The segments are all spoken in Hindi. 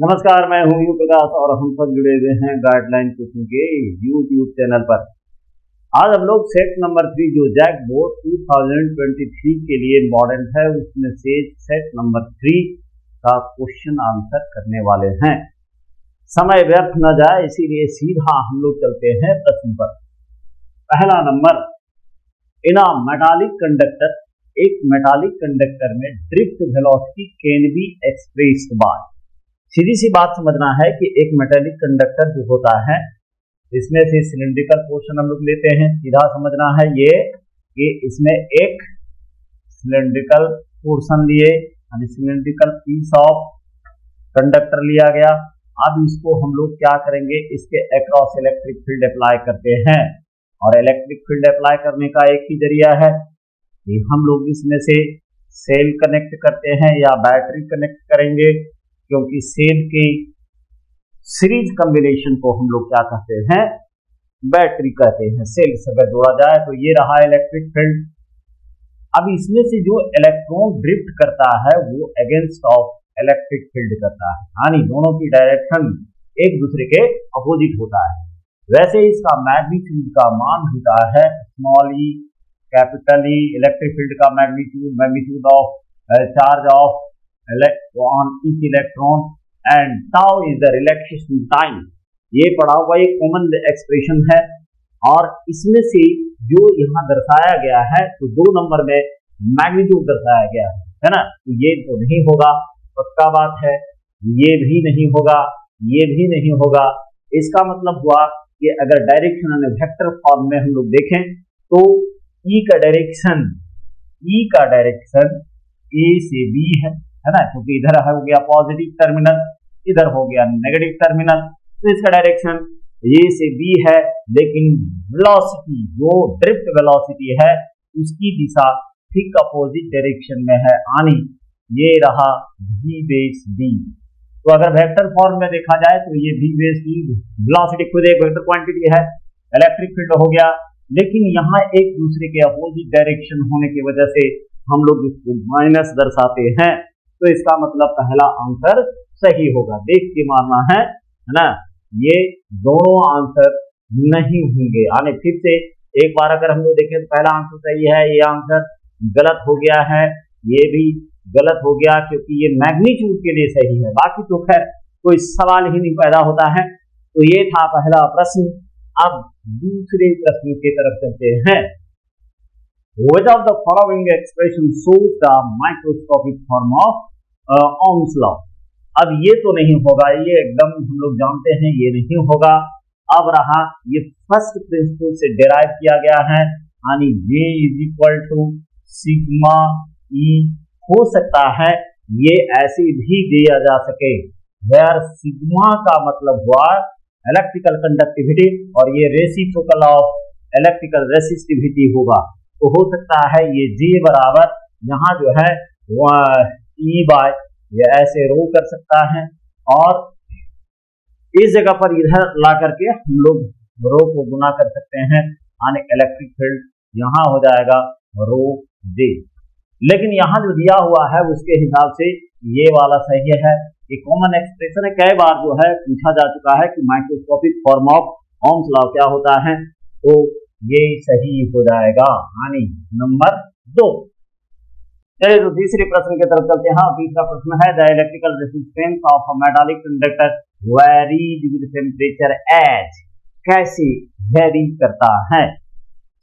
नमस्कार, मैं हूं यू प्रकाश और हम सब जुड़े हुए हैं गाइडलाइन कोचिंग के यूट्यूब चैनल पर। आज हम लोग सेट नंबर 3 जो जैक बोर्ड 2023 के लिए इम्पोर्टेंट है उसमें से सेट नंबर 3 का क्वेश्चन आंसर करने वाले हैं। समय व्यर्थ न जाए इसीलिए सीधा हम लोग चलते हैं प्रश्न पर। पहला नंबर, इन अ मेटालिक कंडक्टर, एक मेटालिक कंडक्टर में drift velocity can be expressed by. सीधी सी बात समझना है कि एक मेटालिक कंडक्टर जो होता है इसमें से सिलिंड्रिकल पोर्शन हम लोग लेते हैं। सीधा समझना है ये कि इसमें एक सिलिंड्रिकल पोर्शन लिए यानी सिलिंड्रिकल पीस ऑफ कंडक्टर लिया गया। अब इसको हम लोग क्या करेंगे, इसके अक्रॉस इलेक्ट्रिक फील्ड अप्लाई करते हैं और इलेक्ट्रिक फील्ड अप्लाई करने का एक ही जरिया है कि हम लोग इसमें से सेल कनेक्ट करते हैं या बैटरी कनेक्ट करेंगे, क्योंकि सेल के सीरीज कॉम्बिनेशन को हम लोग क्या कहते हैं, बैटरी कहते हैं। सेल से अगर जोड़ा जाए तो ये रहा इलेक्ट्रिक फील्ड। अब इसमें से जो इलेक्ट्रॉन ड्रिफ्ट करता है वो अगेंस्ट ऑफ इलेक्ट्रिक फील्ड करता है, यानी दोनों की डायरेक्शन एक दूसरे के अपोजिट होता है। वैसे इसका मैग्नीट्यूड का मान होता है small E capital E. Electric field का magnitude of charge of on each electron and tau is the relaxation time। ये पढ़ा हुआ एक कॉमन एक्सप्रेशन है और इसमें से जो यहाँ दर्शाया गया है तो 2 नंबर में मैग्नीट्यूड दर्शाया गया है ना। तो ये तो नहीं होगा, पक्का बात है। ये भी नहीं होगा, ये भी नहीं होगा। इसका मतलब हुआ कि अगर डायरेक्शन यानी वेक्टर फॉर्म में हम लोग देखें तो ई का डायरेक्शन ए से बी है ना, क्योंकि इधर हो गया पॉजिटिव टर्मिनल, इधर हो गया नेगेटिव टर्मिनल, तो इसका डायरेक्शन ए से बी है। लेकिन वेलोसिटी, जो ड्रिफ्ट वेलोसिटी है उसकी दिशा ठीक अपोजिट डायरेक्शन में है, यानी ये रहा v बेस d। तो अगर वेक्टर फॉर्म में देखा जाए तो ये v बेस d, वेलोसिटी खुद एक वेक्टर क्वांटिटी है, इलेक्ट्रिक फील्ड हो गया। लेकिन यहाँ एक दूसरे के अपोजिट डायरेक्शन होने की वजह से हम लोग इसको माइनस दर्शाते हैं, तो इसका मतलब पहला आंसर सही होगा। देख के मानना है ना, ये दोनों आंसर नहीं होंगे। यानी फिर से एक बार अगर हम लोग देखें तो पहला आंसर सही है, ये आंसर गलत हो गया है, ये भी गलत हो गया क्योंकि ये मैग्नीट्यूड के लिए सही है, बाकी तो खैर कोई सवाल ही नहीं पैदा होता है। तो ये था पहला प्रश्न। अब दूसरे प्रश्न की तरफ चलते हैं। Which of the following expression shows the microscopic form of Ohm's law? अब ये तो नहीं होगा, ये एकदम हम लोग जानते हैं ये नहीं होगा। अब रहा ये फर्स्ट प्रिंसिपल से डिराइव किया गया है, यानी J is equal to sigma E. हो सकता है ये ऐसे भी दिया जा सके वेयर सिग्मा का मतलब हुआ इलेक्ट्रिकल कंडक्टिविटी और ये रेसिप्रोकल ऑफ इलेक्ट्रिकल रेसिस्टिविटी होगा। तो हो सकता है ये J बराबर यहाँ जो है E बाय ये ऐसे रो कर सकता है और इस जगह पर इधर ला करके हम लोग रो को गुना कर सकते हैं, यानी इलेक्ट्रिक फील्ड यहाँ हो जाएगा रो J। लेकिन यहाँ जो दिया हुआ है उसके हिसाब से ये वाला सही है। ये कॉमन एक्सप्रेशन है, कई बार जो है पूछा जा चुका है कि microscopic form of Ohm's law क्या होता है, तो ये सही हो जाएगा, यानी नंबर 2। चलिए तो तीसरे प्रश्न की तरफ चलते हैं। तीसरा प्रश्न है the electrical resistance of a metallic conductor varies with temperature as. कैसे वेरी करता है?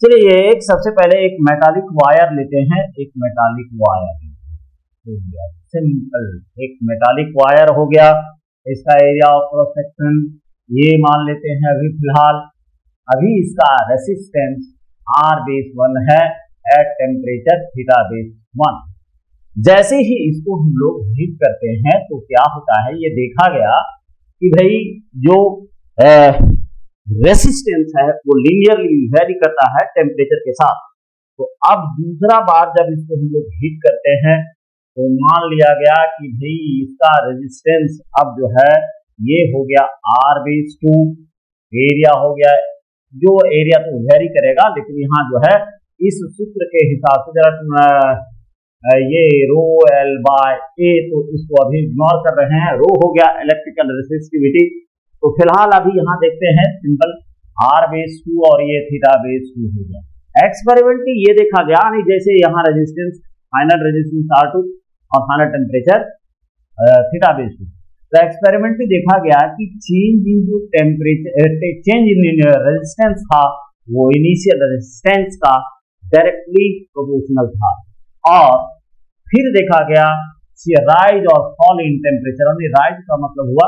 चलिए एक सबसे पहले एक मेटालिक वायर लेते हैं। एक मेटालिक वायर हो गया, सिंपल एक मेटालिक वायर हो गया। इसका एरिया ऑफ क्रॉस सेक्शन ये मान लेते हैं अभी फिलहाल। अभी इसका रेसिस्टेंस R बेस 1 है एट टेम्परेचर थीटा बेस 1। जैसे ही इसको हम लोग हीट करते हैं तो क्या होता है, ये देखा गया कि भाई जो रेसिस्टेंस है वो लीनियरली वेरी करता है टेम्परेचर के साथ। तो अब दूसरा बार जब इसको हम लोग हीट करते हैं तो मान लिया गया कि भाई इसका रेजिस्टेंस अब जो है ये हो गया R बेस 2, एरिया हो गया, जो एरिया तो वेरी करेगा लेकिन यहाँ जो है इस सूत्र के हिसाब से जरा ये रो एल बाय ए, तो इसको अभी इग्नोर कर रहे हैं। रो हो गया इलेक्ट्रिकल रेसिस्टिविटी। तो फिलहाल अभी यहाँ देखते हैं सिंपल R/2 और ये θ/2 हो गया। एक्सपेरिमेंटली ये देखा गया नहीं, जैसे यहाँ रेजिस्टेंस फाइनल रेजिस्टेंस R2 और फाइनल टेम्परेचर θ/2। तो एक्सपेरिमेंटली देखा गया कि चेंज इन जो टेम्परेचर चेंज इन रेजिस्टेंस था वो इनिशियल रेजिस्टेंस का डायरेक्टली प्रोपोर्शनल था। और फिर देखा गया राइज और फॉल इन टेम्परेचर। राइज का मतलब हुआ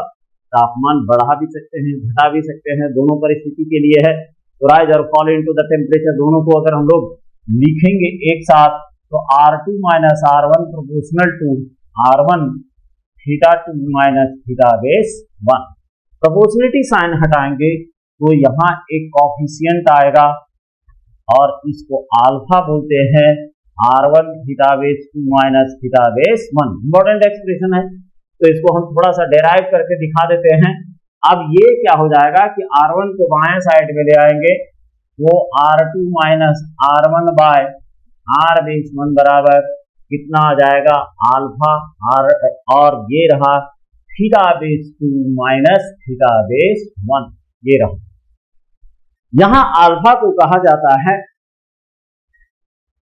तापमान बढ़ा भी सकते हैं घटा भी सकते हैं, दोनों परिस्थिति के लिए है। तो राइज और फॉल इनटू द टेम्परेचर दोनों को अगर हम लोग लिखेंगे एक साथ तो R2 minus R1 proportional to R1 θ2 minus θ/1। Proportionality sign हटाएंगे तो यहाँ एक कॉफिशिएंट आएगा और इसको अल्फा बोलते हैं। R1 θ/2 माइनस θ/1 इंपॉर्टेंट एक्सप्रेशन है, तो इसको हम थोड़ा सा डेराइव करके दिखा देते हैं। अब ये क्या हो जाएगा कि R1 को बाएं साइड में ले आएंगे, वो R2 minus R1 bye R/1 बराबर कितना आ जाएगा अल्फा R, और ये रहा θ/2 माइनस θ/1, ये रहा। यहां अल्फा को कहा जाता है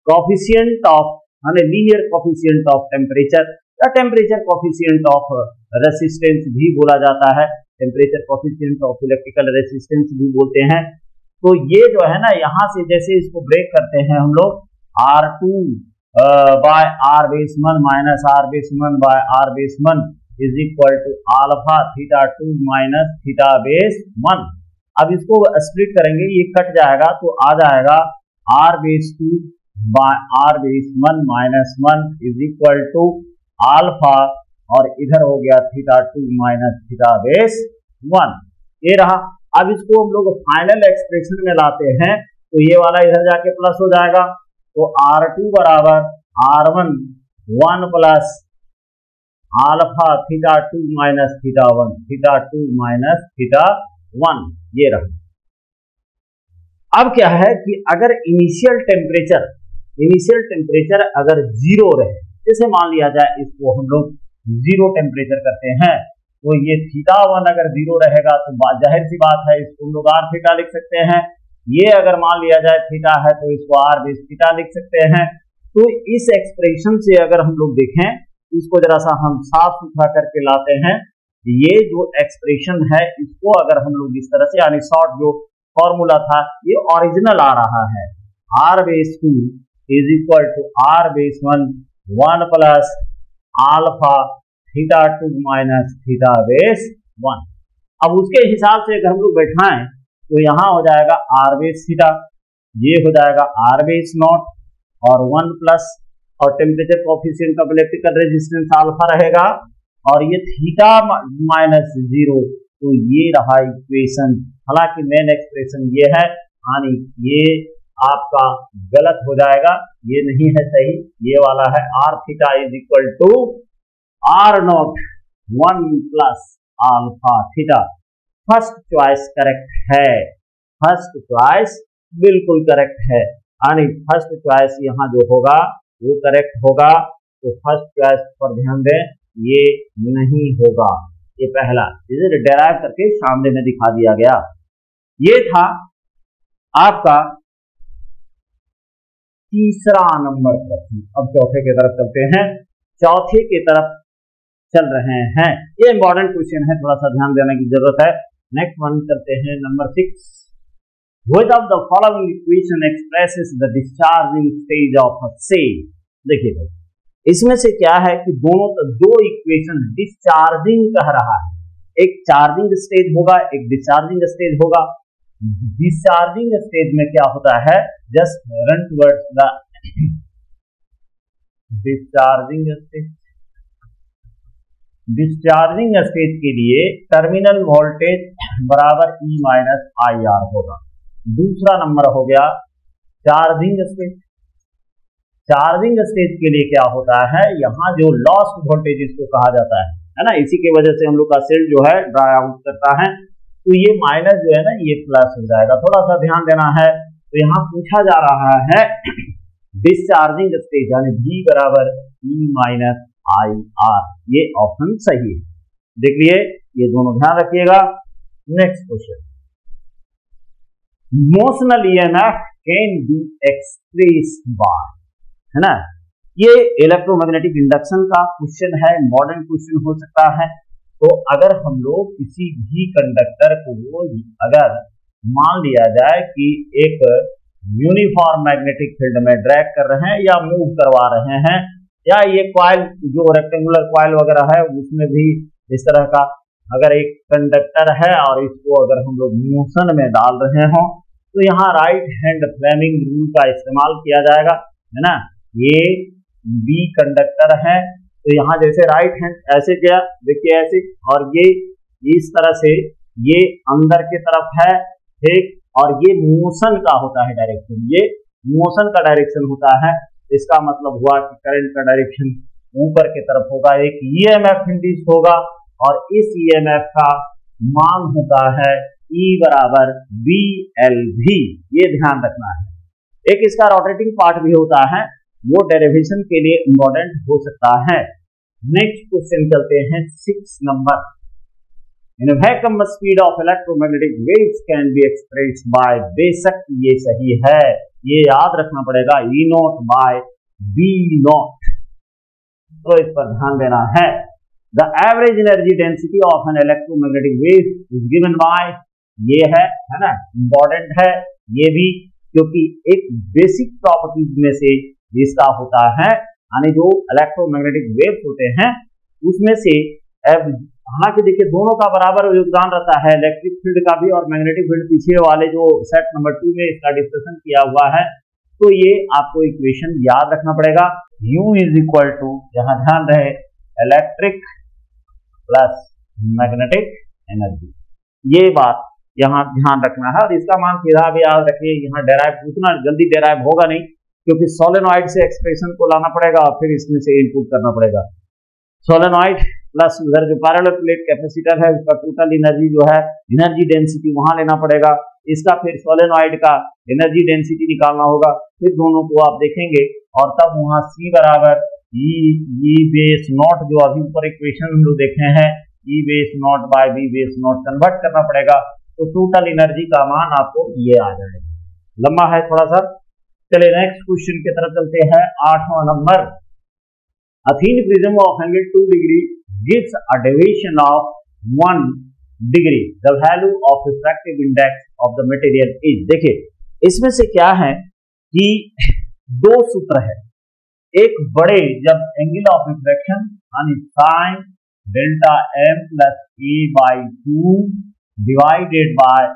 coefficient of linear coefficient of temperature या टेम्परेचर कॉफिशिएंट ऑफ रेसिस्टेंस भी बोला जाता है, temperature coefficient of electrical resistance भी बोलते हैं। तो ये जो है ना, यहाँ से जैसे इसको ब्रेक करते हैं हम लोग, R2 by R/1 minus R/1 by R/1 is equal to alpha θ2 minus θ/1। अब इसको स्प्लिट करेंगे, ये कट जाएगा तो आ जाएगा R/2 by R/1 minus 1 is equal to alpha, और इधर हो गया θ2 माइनस θ/1, ये रहा। अब इसको हम लोग फाइनल एक्सप्रेशन में लाते हैं तो ये वाला इधर जाके प्लस हो जाएगा, तो R2 बराबर R1 1 plus alpha θ2 minus θ1 θ2 minus θ1, ये रहा। अब क्या है कि अगर इनिशियल टेम्परेचर अगर जीरो रहे, जैसे मान लिया जाए इसको हम लोग जीरो टेम्परेचर करते हैं, तो ये θ1 अगर जीरो रहेगा तो जाहिर सी बात है इसको हम लोग R θ लिख सकते हैं। ये अगर मान लिया जाए थीटा है तो इसको R/θ लिख सकते हैं। तो इस एक्सप्रेशन से अगर हम लोग देखें, इसको जरा सा हम साफ सुथरा करके लाते हैं। ये जो एक्सप्रेशन है इसको अगर हम लोग इस तरह से, यानी शॉर्ट जो फॉर्मूला था ये ओरिजिनल आ रहा है, R/2 is equal to R/1 1 plus alpha θ2 minus θ/1। अब उसके हिसाब से अगर हम लोग बैठाएं तो यहाँ हो जाएगा R/θ, ये हो जाएगा R/0 और 1 प्लस, और temperature coefficient of electrical resistance alpha रहेगा, और ये थीटा माइनस 0, तो ये रहा इक्वेशन। हालांकि मेन एक्सप्रेशन ये है, यानी ये आपका गलत हो जाएगा, ये नहीं है सही, ये वाला है R θ is equal to R0 1 plus alpha θ। First choice correct है, फर्स्ट चॉइस बिल्कुल करेक्ट है, यानी फर्स्ट चॉइस यहाँ जो होगा वो करेक्ट होगा। तो फर्स्ट चॉइस पर ध्यान दें, ये नहीं होगा, ये पहला इसे डेराइव करके सामने में दिखा दिया गया। ये था आपका तीसरा नंबर प्रश्न। अब चौथे की तरफ चलते हैं, चौथे की तरफ चल रहे हैं। ये इंपॉर्टेंट क्वेश्चन है, थोड़ा सा ध्यान देने की जरूरत है। नेक्स्ट वन चलते हैं, number 6। Which of the following equation expresses the discharging stage of a cell? देखिए भाई, इसमें से क्या है कि दो इक्वेशन डिस्चार्जिंग कह रहा है, एक चार्जिंग स्टेज होगा, एक डिस्चार्जिंग स्टेज होगा। डिस्चार्जिंग स्टेज में क्या होता है, just run towards the discharging stage. Discharging stage के लिए टर्मिनल वोल्टेज बराबर E माइनस IR होगा। दूसरा नंबर हो गया चार्जिंग स्टेज। चार्जिंग स्टेज के लिए क्या होता है, यहाँ जो लॉस्ट वोल्टेज इसको कहा जाता है ना, इसी की वजह से हम लोग का सेल जो है ड्राई आउट करता है, तो ये माइनस जो है ना ये प्लस हो जाएगा। थोड़ा सा ध्यान देना है। तो यहाँ पूछा जा रहा है डिस्चार्जिंग स्टेज यानी V बराबर E माइनस आई आर, ये ऑप्शन सही है। देख लिए, ये दोनों ध्यान रखिएगा। Next question, motional EMF can be expressed bye, है ना, ये इलेक्ट्रोमैग्नेटिक इंडक्शन का क्वेश्चन है, मॉडर्न क्वेश्चन हो सकता है। तो अगर हम लोग किसी भी कंडक्टर को अगर मान लिया जाए कि एक यूनिफॉर्म मैग्नेटिक फील्ड में ड्रैग कर रहे हैं या मूव करवा रहे हैं, या ये कॉइल जो रेक्टेंगुलर कॉइल वगैरह है उसमें भी इस तरह का अगर एक कंडक्टर है और इसको अगर हम लोग मोशन में डाल रहे हो तो यहाँ राइट हैंड फ्लेमिंग रूल का इस्तेमाल किया जाएगा, है ना। ये बी कंडक्टर है तो यहाँ जैसे राइट हैंड ऐसे किया, देखिए ऐसे, और ये इस तरह से ये अंदर की तरफ है, ठीक, और ये मोशन का होता है डायरेक्शन, ये मोशन का डायरेक्शन होता है। इसका मतलब हुआ कि करंट का डायरेक्शन ऊपर की तरफ होगा, एक ईएमएफ इंड्यूस होगा और इस ईएमएफ का मान होता है E बराबर BLV, ये ध्यान रखना है। एक इसका रोटेटिंग पार्ट भी होता है, वो डेरिवेशन के लिए इंपॉर्टेंट हो सकता है। नेक्स्ट क्वेश्चन चलते हैं 6 नंबर। In vacuum speed of electromagnetic waves can be expressed by, बेशक ये सही है, ये याद रखना पड़ेगा, E naught by B naught, तो इस पर ध्यान देना है। The average energy density of an electromagnetic wave is given by, ये है ना, इंपॉर्टेंट है ये भी, क्योंकि एक बेसिक प्रॉपर्टीज में से इसका होता है, यानी जो इलेक्ट्रोमैग्नेटिक वेव्स होते हैं उसमें से, हालांकि देखिए दोनों का बराबर योगदान रहता है, इलेक्ट्रिक फील्ड का भी और मैग्नेटिक फील्ड, पीछे वाले जो सेट नंबर 2 में इसका डिस्कशन किया हुआ है। तो ये आपको इक्वेशन याद रखना पड़ेगा, U इज इक्वल टू, यहाँ ध्यान रहे, इलेक्ट्रिक प्लस मैग्नेटिक एनर्जी, ये बात यहाँ ध्यान रखना है। और इसका मान सीधा भी याद रखिए, यहाँ डेराइव उतना जल्दी डेराइव होगा नहीं, क्योंकि सोलेनॉइड से एक्सप्रेशन को लाना पड़ेगा और फिर इसमें से इनपुट करना पड़ेगा। सोलेनॉइड प्लस उधर जो पैरेलल प्लेट कैपेसिटर है उसका टोटल एनर्जी जो है, एनर्जी डेंसिटी वहां लेना पड़ेगा, इसका फिर सोलेनॉइड का एनर्जी डेंसिटी निकालना होगा, फिर दोनों को आप देखेंगे और तब वहां C बराबर E बेस नॉट, जो अभी ऊपर इक्वेशन हम लोग देखे हैं, E base naught by B base naught convert करना पड़ेगा, तो टोटल एनर्जी का मान आपको ये आ जाएगा। लंबा है थोड़ा सा, चलिए नेक्स्ट क्वेश्चन की तरफ चलते हैं। 8वां number, a thin prism of angle 2 degree gives a deviation of 1 degree. The value of refractive index of the material is, देखिए इसमें से क्या है कि दो सूत्र है, एक बड़े जब एंगल ऑफ रिफ्लेक्शन यानी sine delta m plus a by 2 divided by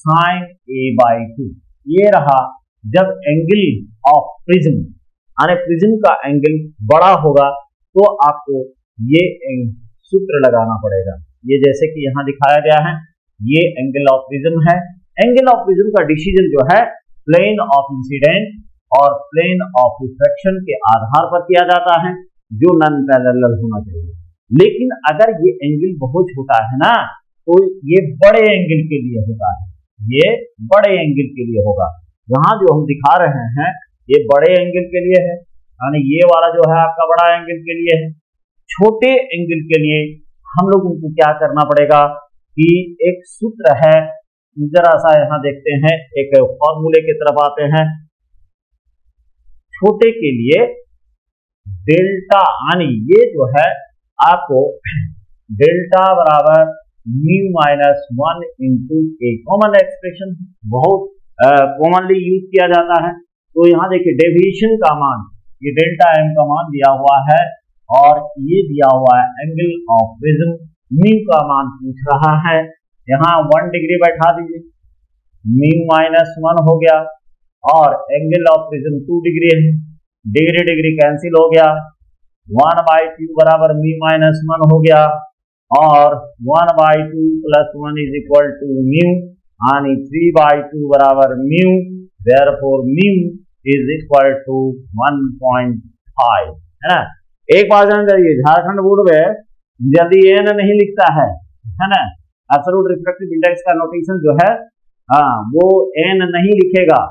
sine a by 2, ये रहा जब एंगल ऑफ प्रिज्म यानी प्रिज्म का एंगल बड़ा होगा तो आपको ये सूत्र लगाना पड़ेगा। ये जैसे कि यहाँ दिखाया गया है, ये एंगल ऑफ प्रिज्म है, एंगल ऑफ प्रिज्म का डिसीजन जो है प्लेन ऑफ इंसिडेंट और प्लेन ऑफ रिफ्लेक्शन के आधार पर किया जाता है, जो नॉन पैरेलल होना चाहिए। लेकिन अगर ये एंगल बहुत छोटा है ना, तो ये बड़े एंगल के लिए होता है, ये बड़े एंगल के लिए होगा। यहाँ जो हम दिखा रहे हैं ये बड़े एंगल के लिए है, यानी ये वाला जो है आपका बड़ा एंगल के लिए है। छोटे एंगल के लिए हम लोगों को क्या करना पड़ेगा कि एक सूत्र है, जरा सा यहाँ देखते हैं, एक फॉर्मूले की तरफ आते हैं। छोटे के लिए डेल्टा, यानी ये जो है आपको डेल्टा बराबर म्यू माइनस 1 इंटू ए, कॉमन एक्सप्रेशन बहुत कॉमनली यूज किया जाता है। तो यहाँ देखिए डेविएशन का मान, ये डेल्टा m का मान दिया हुआ है और ये दिया हुआ है एंगल ऑफ प्रिज्म, म्यू का मान पूछ रहा है, यहाँ 1 डिग्री बैठा दीजिए, म्यू माइनस 1 हो गया और एंगल ऑफ प्रिज्म 2 डिग्री है, डिग्री डिग्री कैंसिल हो गया, 1/2 बराबर म्यू माइनस 1 हो गया और 1/2 plus 1 is equal to mu, यानी 3/2 बराबर mu, therefore mu is equal to 1.5, है ना। एक बात जान जाइए, झारखंड बोर्ड में जल्दी एन नहीं लिखता है ना, एब्सोल्यूट रिफ्रैक्टिव इंडेक्स का नोटेशन जो है वो एन नहीं लिखेगा,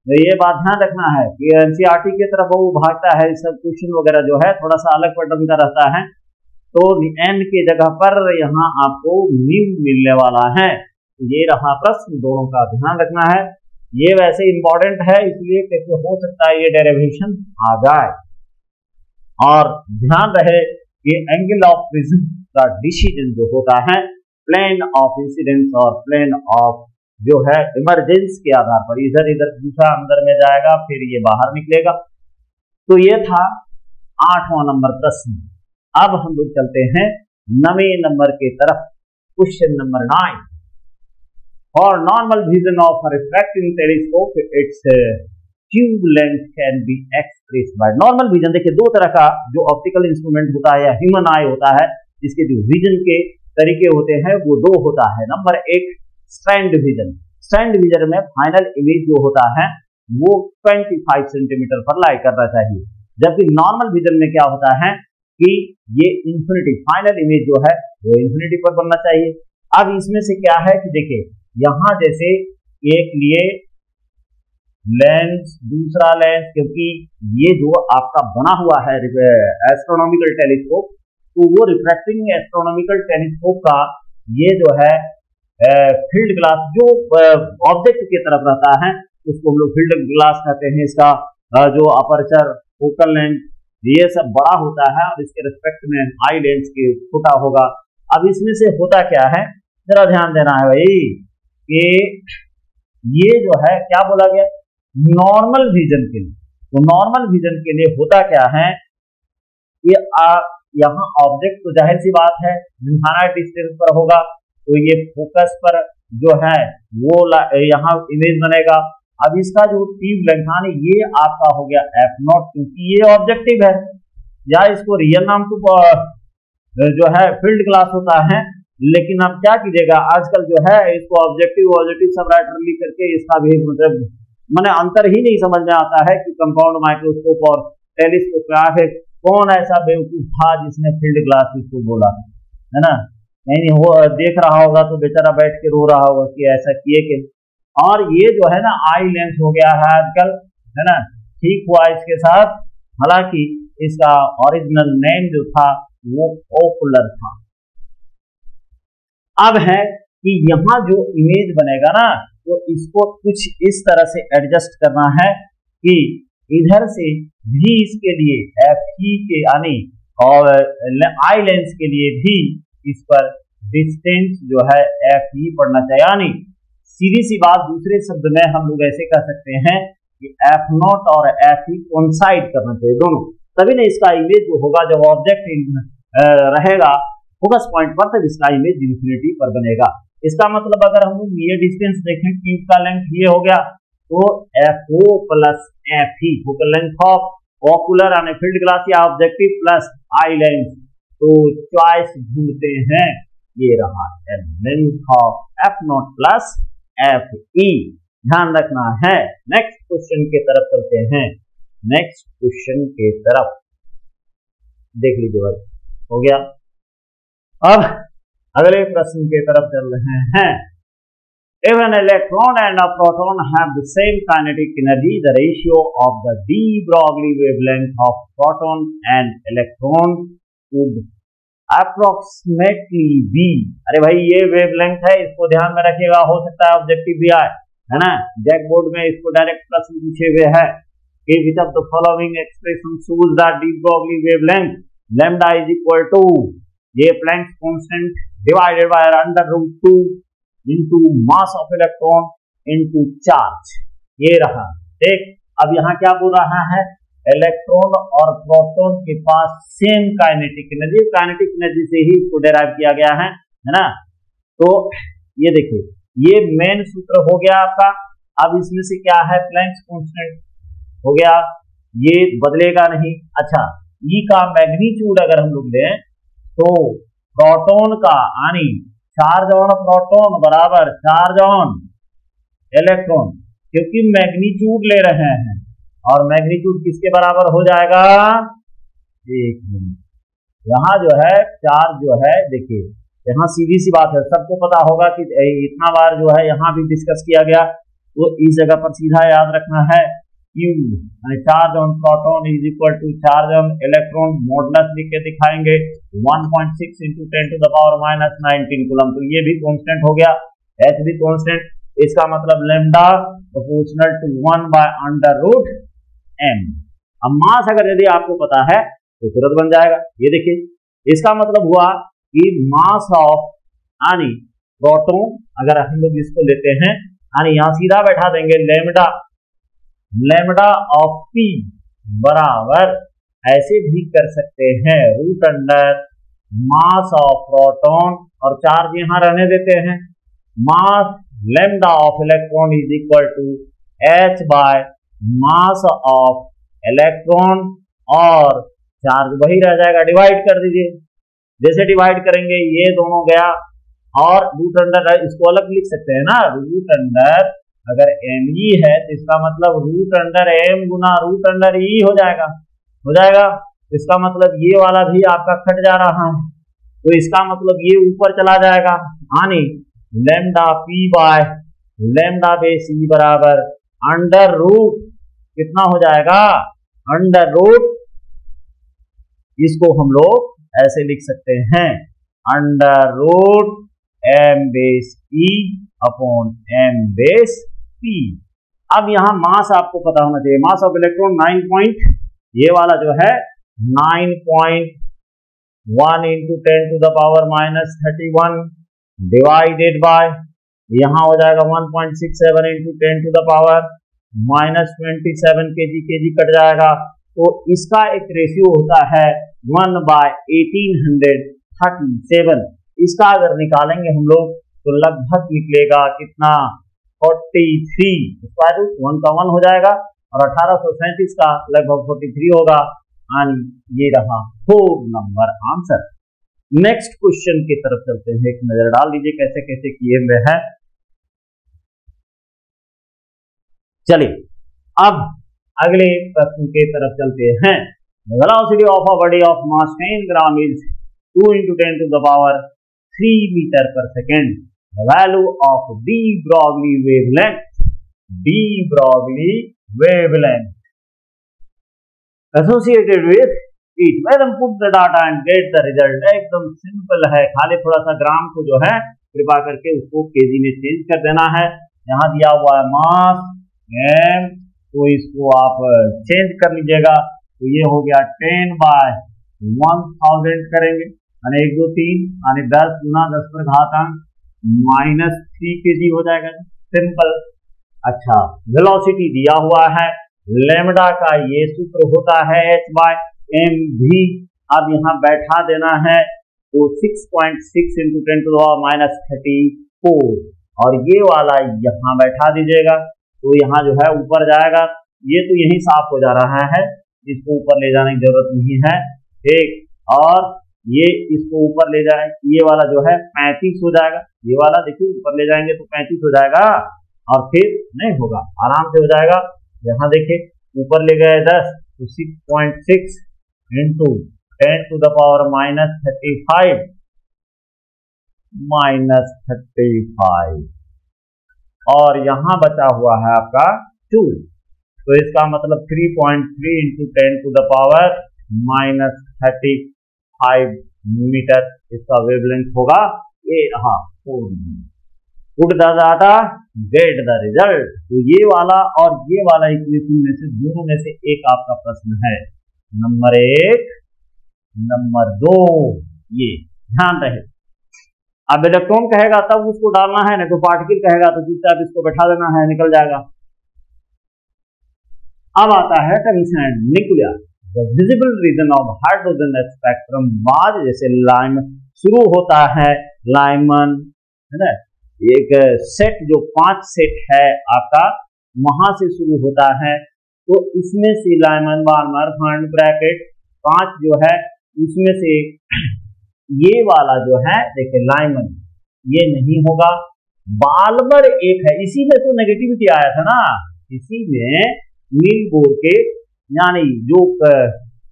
तो ये बात ध्यान रखना है कि एनसीईआरटी की तरफ वो भागता है, सब क्वेश्चन वगैरह जो है थोड़ा सा अलग पैटर्न का रहता है। तो एन की जगह पर यहाँ आपको न्यू मिलने वाला है। ये रहा प्रश्न, दोनों का ध्यान रखना है। ये वैसे इंपॉर्टेंट है इसलिए कैसे हो सकता है ये डेरिवेशन आ जाए। और ध्यान रहे कि एंगल ऑफ प्रिज्म का डिसीजन जो होता है प्लेन ऑफ इंसिडेंस और प्लेन ऑफ जो है इमरजेंस के आधार पर, इधर इधर दूसरा अंदर में जाएगा फिर ये बाहर निकलेगा। तो ये था 8वां नंबर प्रश्न। अब हम लोग चलते हैं 9वें नंबर के तरफ। Question number 9, for normal vision of refracting telescope it's tube length can be express by normal vision. देखिए दो तरह का जो ऑप्टिकल इंस्ट्रूमेंट होता है या ह्यूमन आई होता है, जिसके जो विजन के तरीके होते हैं वो दो होता है। Number 1 stand vision. Stand vision में फाइनल इमेज जो होता है वो 25 सेंटीमीटर पर लाई करना चाहिए, जबकि नॉर्मल विजन में क्या होता है कि ये इंफिनिटी, फाइनल इमेज जो है वो इंफिनिटी पर बनना चाहिए। अब इसमें से क्या है कि देखिए यहां जैसे एक लिए लेंस, दूसरा लेंस, क्योंकि ये जो आपका बना हुआ है एस्ट्रोनॉमिकल टेलीस्कोप, तो वो रिफ्रैक्टिंग एस्ट्रोनॉमिकल टेलीस्कोप का ये जो है फील्ड ग्लास जो ऑब्जेक्ट की तरफ रहता है उसको हम लोग फील्ड ग्लास कहते हैं। इसका जो अपर्चर, फोकल लेंथ, ये सब बड़ा होता है और इसके रिस्पेक्ट में आई लेंस के छोटा होगा। अब इसमें से होता क्या है, जरा ध्यान देना है भाई कि ये जो है क्या बोला गया, नॉर्मल विजन के लिए। तो नॉर्मल विजन के लिए होता क्या है कि यहाँ ऑब्जेक्ट तो जाहिर सी बात है इनफाइनाइट डिस्टेंस पर होगा, तो ये फोकस पर जो है वो यहाँ इमेज बनेगा। अब इसका जो ट्यूब लेंथ है ये आपका हो गया f0, क्योंकि ये ऑब्जेक्टिव है, या इसको रियल नाम तो जो है फील्ड ग्लास होता है। लेकिन अब क्या कीजिएगा, आजकल जो है इसको ऑब्जेक्टिव सब राइटर लिख करके इसका भी मतलब मैंने अंतर ही नहीं समझ में आता है कि कंपाउंड माइक्रोस्कोप और टेलीस्कोप का आखिर कौन ऐसा बेवकूफ था जिसने फील्ड ग्लास इसको बोला, है ना। नहीं वो देख रहा होगा तो बेचारा बैठ के रो रहा होगा कि ऐसा किए कि। और ये जो है ना आई लेंस हो गया है आजकल, है ना, ठीक हुआ इसके साथ, हालांकि इसका ओरिजिनल नेम जो था वो ओकुलर था। अब है कि यहाँ जो इमेज बनेगा ना तो इसको कुछ इस तरह से एडजस्ट करना है कि इधर से भी इसके लिए FE के यानी और आई लेंस के लिए भी इस पर डिस्टेंस जो है FE पढ़ना चाहिए। यानी सीधी सी बात, दूसरे शब्द में हम लोग ऐसे कह सकते हैं कि F0 और FE कोइंसाइड करना चाहिए दोनों, तभी ना इसका इमेज जो होगा जब ऑब्जेक्ट रहेगा फोकस पॉइंट पर तब इसका इमेज इंफिनिटी पर बनेगा। इसका मतलब अगर हम लोग ये डिस्टेंस देखें, ट्यूब का लेंथ ये हो गया, तो FO plus FE focal length of ocular यानी फील्ड ग्लास या ऑब्जेक्टिव प्लस आई लेंस, तो चॉइस ढूंढते हैं, ये रहा length of F0 plus FE, ध्यान रखना है। नेक्स्ट क्वेश्चन के तरफ चलते हैं। नेक्स्ट क्वेश्चन के तरफ देख लीजिए भाई, हो गया। अब अगले प्रश्न के तरफ चल रहे हैं। If an electron and a proton have the same kinetic energy, the ratio of the de Broglie wavelength of proton and electron would approximately be। अरे भाई ये वेवलेंथ है, इसको ध्यान में रखिएगा, हो सकता है ऑब्जेक्टिव भी आए, है ना। जैक बोर्ड में इसको डायरेक्ट प्रश्न पूछे हुए है कि which of the following expression shows that de Broglie wavelength lambda is equal to ये Planck's constant divided by √2 into mass of electron into charge, ये रहा। देख अब यहाँ क्या बोल रहा है, इलेक्ट्रॉन और प्रोटॉन के पास same kinetic energy, kinetic energy से ही इसको डेराइव किया गया है ना। तो ये देखिए ये मेन सूत्र हो गया आपका। अब इसमें से क्या है, प्लैंक्स कांस्टेंट हो गया, ये बदलेगा नहीं। अच्छा, ई का मैग्नीट्यूड अगर हम लोग लें तो प्रोटॉन का यानी चार्ज ऑन प्रोटॉन बराबर चार्ज ऑन इलेक्ट्रॉन, क्योंकि मैग्नीट्यूड ले रहे हैं और मैग्नीट्यूड किसके बराबर हो जाएगा, एक मिनट, यहाँ जो है चार्ज जो है, देखिए यहाँ सीधी सी बात है, सबको पता होगा कि इतना बार जो है यहाँ भी डिस्कस किया गया तो इस जगह पर सीधा याद रखना है Q charge on proton is equal to charge on electron, modulus लिख के दिखाएंगे 1.6 into 10 to the power minus 19 coulomb. तो ये भी कांस्टेंट हो गया, H भी कांस्टेंट, इसका मतलब lambda proportional to 1 by under root m। अब मास अगर यदि आपको पता है तो तुरंत बन जाएगा। ये देखिए, इसका मतलब हुआ कि मास ऑफ यानी प्रोटॉन, अगर हम लोग इसको लेते हैं यानी यहां सीधा बैठा देंगे लैम्डा ऑफ P बराबर, ऐसे भी कर सकते हैं root under mass of proton, और चार्ज यहां रहने देते हैं, mass lambda of electron is equal to H by mass of electron, और चार्ज वही रह जाएगा। डिवाइड कर दीजिए, जैसे डिवाइड करेंगे ये दोनों गया, और रूट अंडर इसको अलग लिख सकते हैं ना, रूट अंडर अगर एम ई है तो इसका मतलब रूट अंडर एम गुना रूट अंडर ई हो जाएगा। इसका मतलब ये वाला भी आपका कट जा रहा है, तो इसका मतलब ये ऊपर चला जाएगा, यानी lambda P by lambda base E बराबर अंडर रूट कितना हो जाएगा, अंडर रूट, इसको हम लोग ऐसे लिख सकते हैं under root M base E upon M base P. अब यहां मास आपको पता होना चाहिए, मास ऑफ इलेक्ट्रॉन 9 ये वाला जो है 9.1 into 10 to the power minus 31 divided by, यहां हो जाएगा 1.67 into 10 to the power minus 27 kg cut जाएगा। तो इसका एक रेशियो होता है 1/1837। इसका अगर निकालेंगे हम लोग तो लगभग निकलेगा कितना, 43, स्क्वायर रूट 1 का 1 हो जाएगा, और 1837 का लगभग 43 होगा, यानी ये रहा 4 नंबर आंसर। नेक्स्ट क्वेश्चन की तरफ चलते हैं, एक नजर डाल दीजिए कैसे कैसे किए हुए हैं। चलिए अब अगले प्रश्न की तरफ चलते हैं। Velocity of a body of mass 10 gram is 2 into 10 to the power 3 metre पर second. Value of de Broglie wavelength associated with it, madam put the data and get the result. एकदम सिंपल है, खाली थोड़ा सा ग्राम को जो है कृपा करके उसको केजी में चेंज कर देना है। यहाँ दिया हुआ है मास एम, तो इसको आप चेंज कर लीजिएगा, तो ये हो गया 10 बाय 1000 करेंगे, यानी 1 2 3 यानी 10 गुना 10 पर घातांक -3 kg हो जाएगा, सिंपल। अच्छा, वेलोसिटी दिया हुआ है, लैम्डा का ये सूत्र होता है h बाय एम भी, अब यहाँ बैठा देना है, तो 6.6 into 10 to the power -34, और ये वाला यहाँ बैठा दीजिएगा, तो यहाँ जो है ऊपर जाएगा, ये तो यही साफ हो जा रहा है, इसको ऊपर ले जाने की जरूरत नहीं है, ठीक, और ये इसको ऊपर ले जाए, ये वाला जो है 35 हो जाएगा, ये वाला देखिए ऊपर ले जाएंगे तो 35 हो जाएगा, और फिर नहीं होगा, आराम से हो जाएगा। यहाँ देखिए ऊपर ले गए 10, तो 6.6 into 10 to the power -35 और यहाँ बचा हुआ है आपका 2, तो इसका मतलब 3.3 into 10 to the power -35 metre इसका वेवलेंथ होगा। ये हाँ, put the data gate the result. तो ये वाला और ये वाला इक्वेशन में से दोनों में से एक आपका प्रश्न है, नंबर 1 नंबर 2, ये ध्यान रहे। अब इलेक्ट्रॉन कहेगा तब उसको डालना है, नहीं तो पार्टिकल कहेगा तो चुपचाप इसको बैठा देना है, निकल जाएगा। अब आता है tungsten nuclear, the visible region of hydrogen spectrum. बाद जैसे लाइम शुरू होता है, लाइमन है ना, एक सेट जो 5 सेट है आपका, वहां से शुरू होता है, तो इसमें से लाइमन बार्मर फंड ब्रैकेट 5 जो है उसमें से ये वाला जो है देखिए लाइमन, ये नहीं होगा, बाल्मर एक है, इसी में तो नेगेटिविटी आया था ना, इसी में नील बोर के यानी जो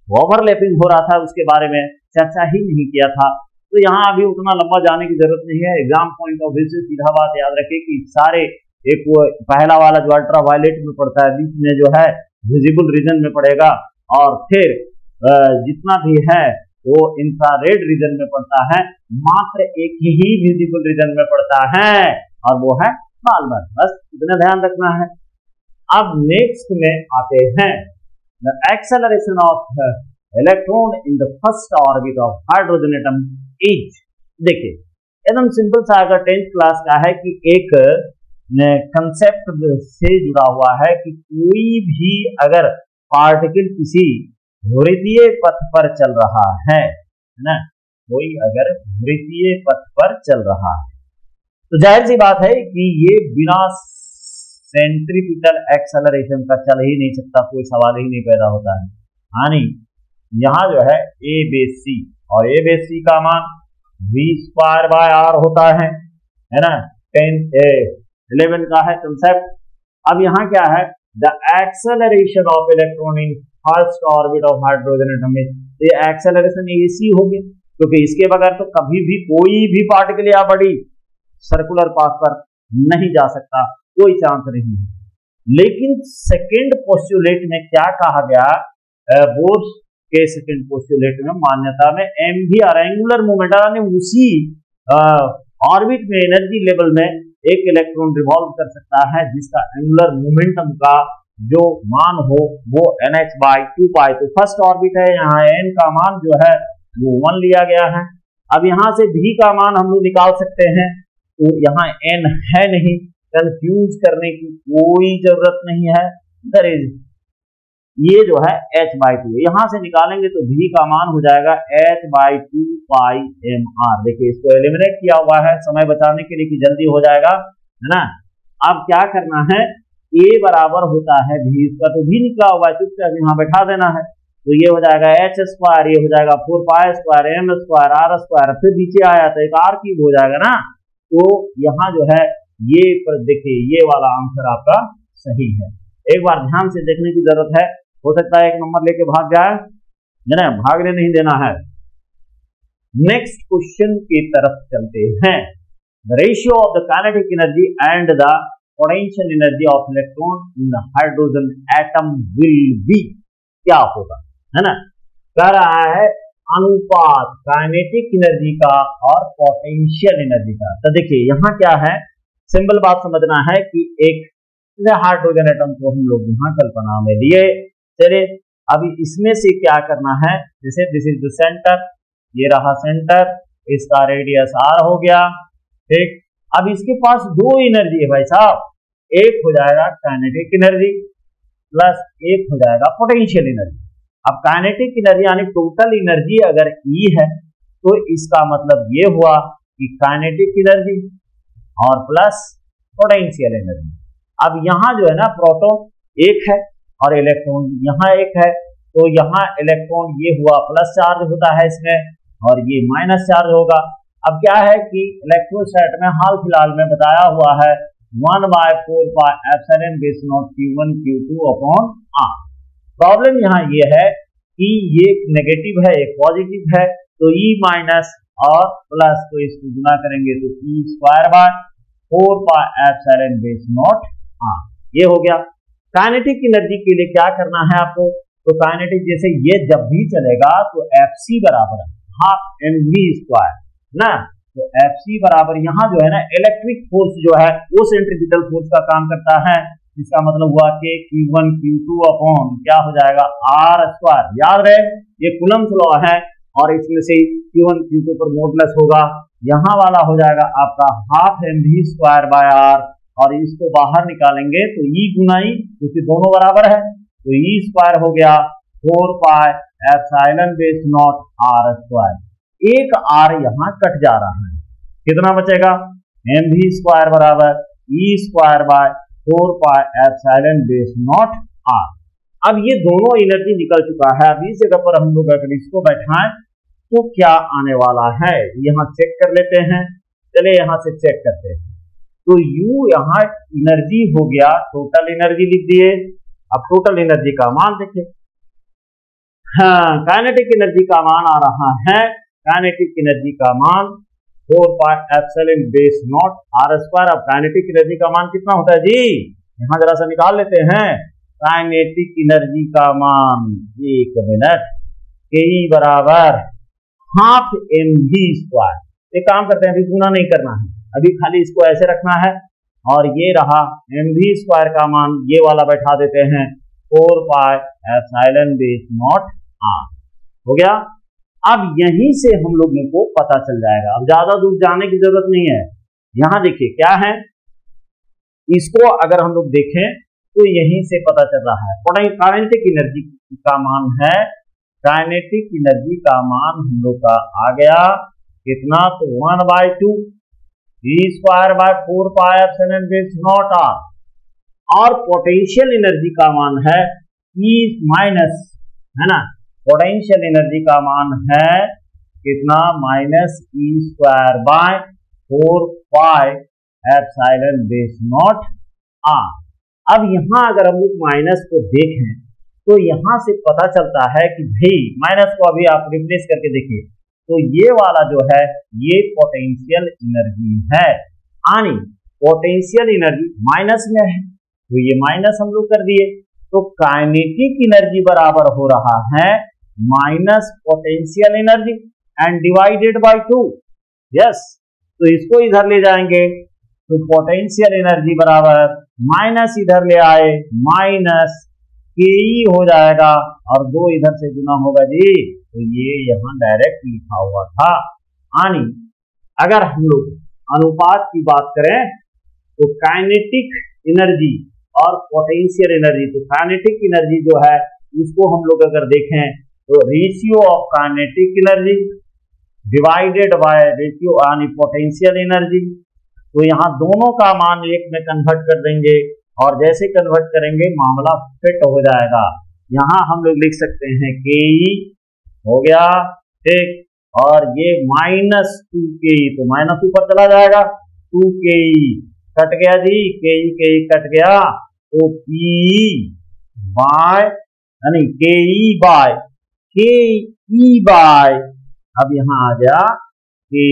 ओवरलैपिंग हो रहा था उसके बारे में चर्चा ही नहीं किया था। तो यहाँ अभी उतना लंबा जाने की जरूरत नहीं है, एग्जाम पॉइंट ऑफ व्यू से सीधा बात याद रखें कि सारे एक वो पहला वाला जो अल्ट्रावायलेट में पड़ता है, बीच में जो है विजिबल रीजन में पड़ेगा, और फिर जितना भी है वो इंफ्रारेड रीजन में पड़ता है। मात्र एक ही विजिबल रीजन में पड़ता है और वो है बालमर। बस इतना ध्यान रखना है। अब नेक्स्ट में आते हैं the acceleration of electron in the first orbit of hydrogen atom is. देखिए एकदम सिंपल सा, अगर 10th क्लास का है कि एक कंसेप्ट से जुड़ा हुआ है कि कोई भी अगर पार्टिकल किसी वृत्तीय पथ पर चल रहा है ना, कोई अगर वृत्तीय पथ पर चल रहा है तो जाहिर सी बात है कि ये बिना सेंट्रीपिटल एक्सेलरेशन का चल ही नहीं सकता, कोई सवाल ही नहीं पैदा होता है। यानी यहाँ जो है ए बेस सी, और ए बेस सी का मान v²/r होता है ना, 11 का है कंसेप्ट। अब यहाँ क्या है, the acceleration of electron in first orbit of hydrogen atom. ये एक्सेलरेशन AC हो गया, क्योंकि इसके बगैर तो कभी भी कोई भी पार्टिकल या बड़ी सर्कुलर पाथ पर नहीं जा सकता, कोई चांस नहीं है। लेकिन सेकेंड पोस्टुलेट में क्या कहा गया, बोर्स के सेकेंड पोस्टुलेट में मान्यता में mv और एंगुलर मोमेंट, यानी उसी ऑर्बिट में एनर्जी लेवल में एक इलेक्ट्रॉन रिवॉल्व कर सकता है जिसका एंगुलर मोमेंटम का जो मान हो वो nh/2π। तो फर्स्ट ऑर्बिट है, यहाँ n का मान जो है वो 1 लिया गया है। अब यहाँ से v का मान हम लोग निकाल सकते हैं, तो यहाँ n है नहीं, कंफ्यूज करने की कोई जरूरत नहीं है। दर इज ये जो है h/2, यहां से निकालेंगे तो v का मान हो जाएगा h/2πmr। देखिए इसको एलिमिनेट किया हुआ है समय बचाने के लिए कि जल्दी हो जाएगा, है ना। अब क्या करना है, a बराबर होता है v, इसका तो v निकला हुआ है, चुपचाप यहाँ बैठा देना है। तो ये हो जाएगा h², ये हो जाएगा 4π² m²r², फिर नीचे आया तो एक r³ हो जाएगा ना। तो यहाँ जो है ये पर देखिए ये वाला आंसर आपका सही है। एक बार ध्यान से देखने की जरूरत है, हो सकता है एक नंबर लेके भाग जाए, है ना, भागने नहीं देना है। नेक्स्ट क्वेश्चन की तरफ चलते हैं। The ratio of the kinetic energy and the potential energy of electron in the hydrogen atom will be, क्या होगा, है ना। कह रहा है अनुपात काइनेटिक एनर्जी का और पोटेंशियल एनर्जी का। तो देखिए यहाँ क्या है, सिंपल बात समझना है कि एक हाइड्रोजन एटम को हम लोग यहाँ कल्पना में लिए, चलिए अभी इसमें से क्या करना है, जैसे दिस इज द सेंटर, ये रहा सेंटर, इसका रेडियस r हो गया, ठीक। अब इसके पास दो एनर्जी है भाई साहब, एक हो जाएगा काइनेटिक एनर्जी प्लस एक हो जाएगा पोटेंशियल एनर्जी। अब काइनेटिक एनर्जी यानी टोटल एनर्जी अगर E है तो इसका मतलब ये हुआ कि काइनेटिक एनर्जी और प्लस पोटेंशियल एनर्जी। अब यहाँ जो है ना प्रोटॉन एक है और इलेक्ट्रॉन यहाँ एक है, तो यहाँ इलेक्ट्रॉन ये हुआ प्लस चार्ज होता है इसमें और ये माइनस चार्ज होगा। अब क्या है कि इलेक्ट्रोस्टैट में हाल फिलहाल में बताया हुआ है 1/4πε0 Q1 Q2/r। प्रॉब्लम यहाँ ये है कि ये एक नेगेटिव है एक पॉजिटिव है, तो E माइनस और प्लस को इसको गुना करेंगे तो E²/4πε0 r, ये हो गया। काइनेटिक एनर्जी के लिए क्या करना है आपको, तो काइनेटिक जैसे ये जब भी चलेगा तो Fc बराबर है हाफ mv² ना, तो Fc बराबर यहाँ जो है ना इलेक्ट्रिक फोर्स जो है वो सेंट्रीपिटल फोर्स का काम करता है, इसका मतलब हुआ कि Q1 Q2 क्या हो जाएगा r²। याद रहे ये कूलम्स लॉ है और इसमें से Q1 Q2 पर मोडलेस होगा, यहाँ वाला हो जाएगा आपका हाफ mv²/r और इसको बाहर निकालेंगे तो E गुना E, क्योंकि दोनों बराबर है, तो E² हो गया 4πε0 r²। एक r यहाँ कट जा रहा है, कितना बचेगा mv² बराबर E²/4πε0 r। अब ये दोनों एनर्जी निकल चुका है। अब इस जगह पर हम लोग अगर इसको बैठाएं तो क्या आने वाला है, यहाँ चेक कर लेते हैं। चलिए यहाँ से चेक करते हैं, तो U यहाँ एनर्जी हो गया, टोटल एनर्जी लिख दिए। अब टोटल एनर्जी का मान देखिए, हाँ काइनेटिक एनर्जी का मान आ रहा है, काइनेटिक एनर्जी का मान 4 pi epsilon base naught R square. अब काइनेटिक एनर्जी का मान कितना होता है जी, यहां जरा सा निकाल लेते हैं काइनेटिक एनर्जी का मान। एक मिनट, के बराबर हाफ mv स्क्वायर। एक काम करते हैं, अभी गुना नहीं करना है, अभी खाली इसको ऐसे रखना है और ये रहा mv स्क्वायर का मान, ये वाला बैठा देते हैं 4 pi epsilon base naught R. हो गया। अब यहीं से हम लोगों को पता चल जाएगा, अब ज्यादा दूर जाने की जरूरत नहीं है। यहां देखिए क्या है, इसको अगर हम लोग देखें तो यहीं से पता चल रहा है काइनेटिक एनर्जी का मान है, काइनेटिक एनर्जी का मान हम लोग का आ गया कितना, तो 1/2 v square by 4 pi epsilon base naught R. और पोटेंशियल एनर्जी का मान है E माइनस, है ना, पोटेंशियल एनर्जी का मान है कितना, minus E square by 4 pi epsilon base naught R. अब यहां अगर हम लोग माइनस को देखें तो यहां से पता चलता है कि भाई माइनस को अभी आप रिप्लेस करके देखिए तो ये वाला जो है ये पोटेंशियल एनर्जी है, यानी पोटेंशियल एनर्जी माइनस में है तो ये माइनस हम लोग कर दिए, तो काइनेटिक एनर्जी बराबर हो रहा है minus potential energy and divided by 2। Yes, तो इसको इधर ले जाएंगे तो पोटेंशियल एनर्जी बराबर माइनस इधर ले आए माइनस के हो जाएगा और 2 इधर से गुना होगा जी, तो ये यहां डायरेक्ट लिखा हुआ था। यानी अगर हम लोग अनुपात की बात करें तो काइनेटिक एनर्जी और पोटेंशियल एनर्जी, तो काइनेटिक एनर्जी जो है उसको हम लोग अगर देखें तो ratio of kinetic energy divided by ratio यानी पोटेंशियल एनर्जी, तो यहाँ दोनों का मान एक में कन्वर्ट कर देंगे और जैसे कन्वर्ट करेंगे मामला फिट हो जाएगा। यहाँ हम लोग लिख सकते हैं के हो गया, ठीक, और ये -2ke, तो माइनस ऊपर चला जाएगा 2ke कट गया जी, के कट गया, तो पी बाय यानी के बाय अब यहां आ गया के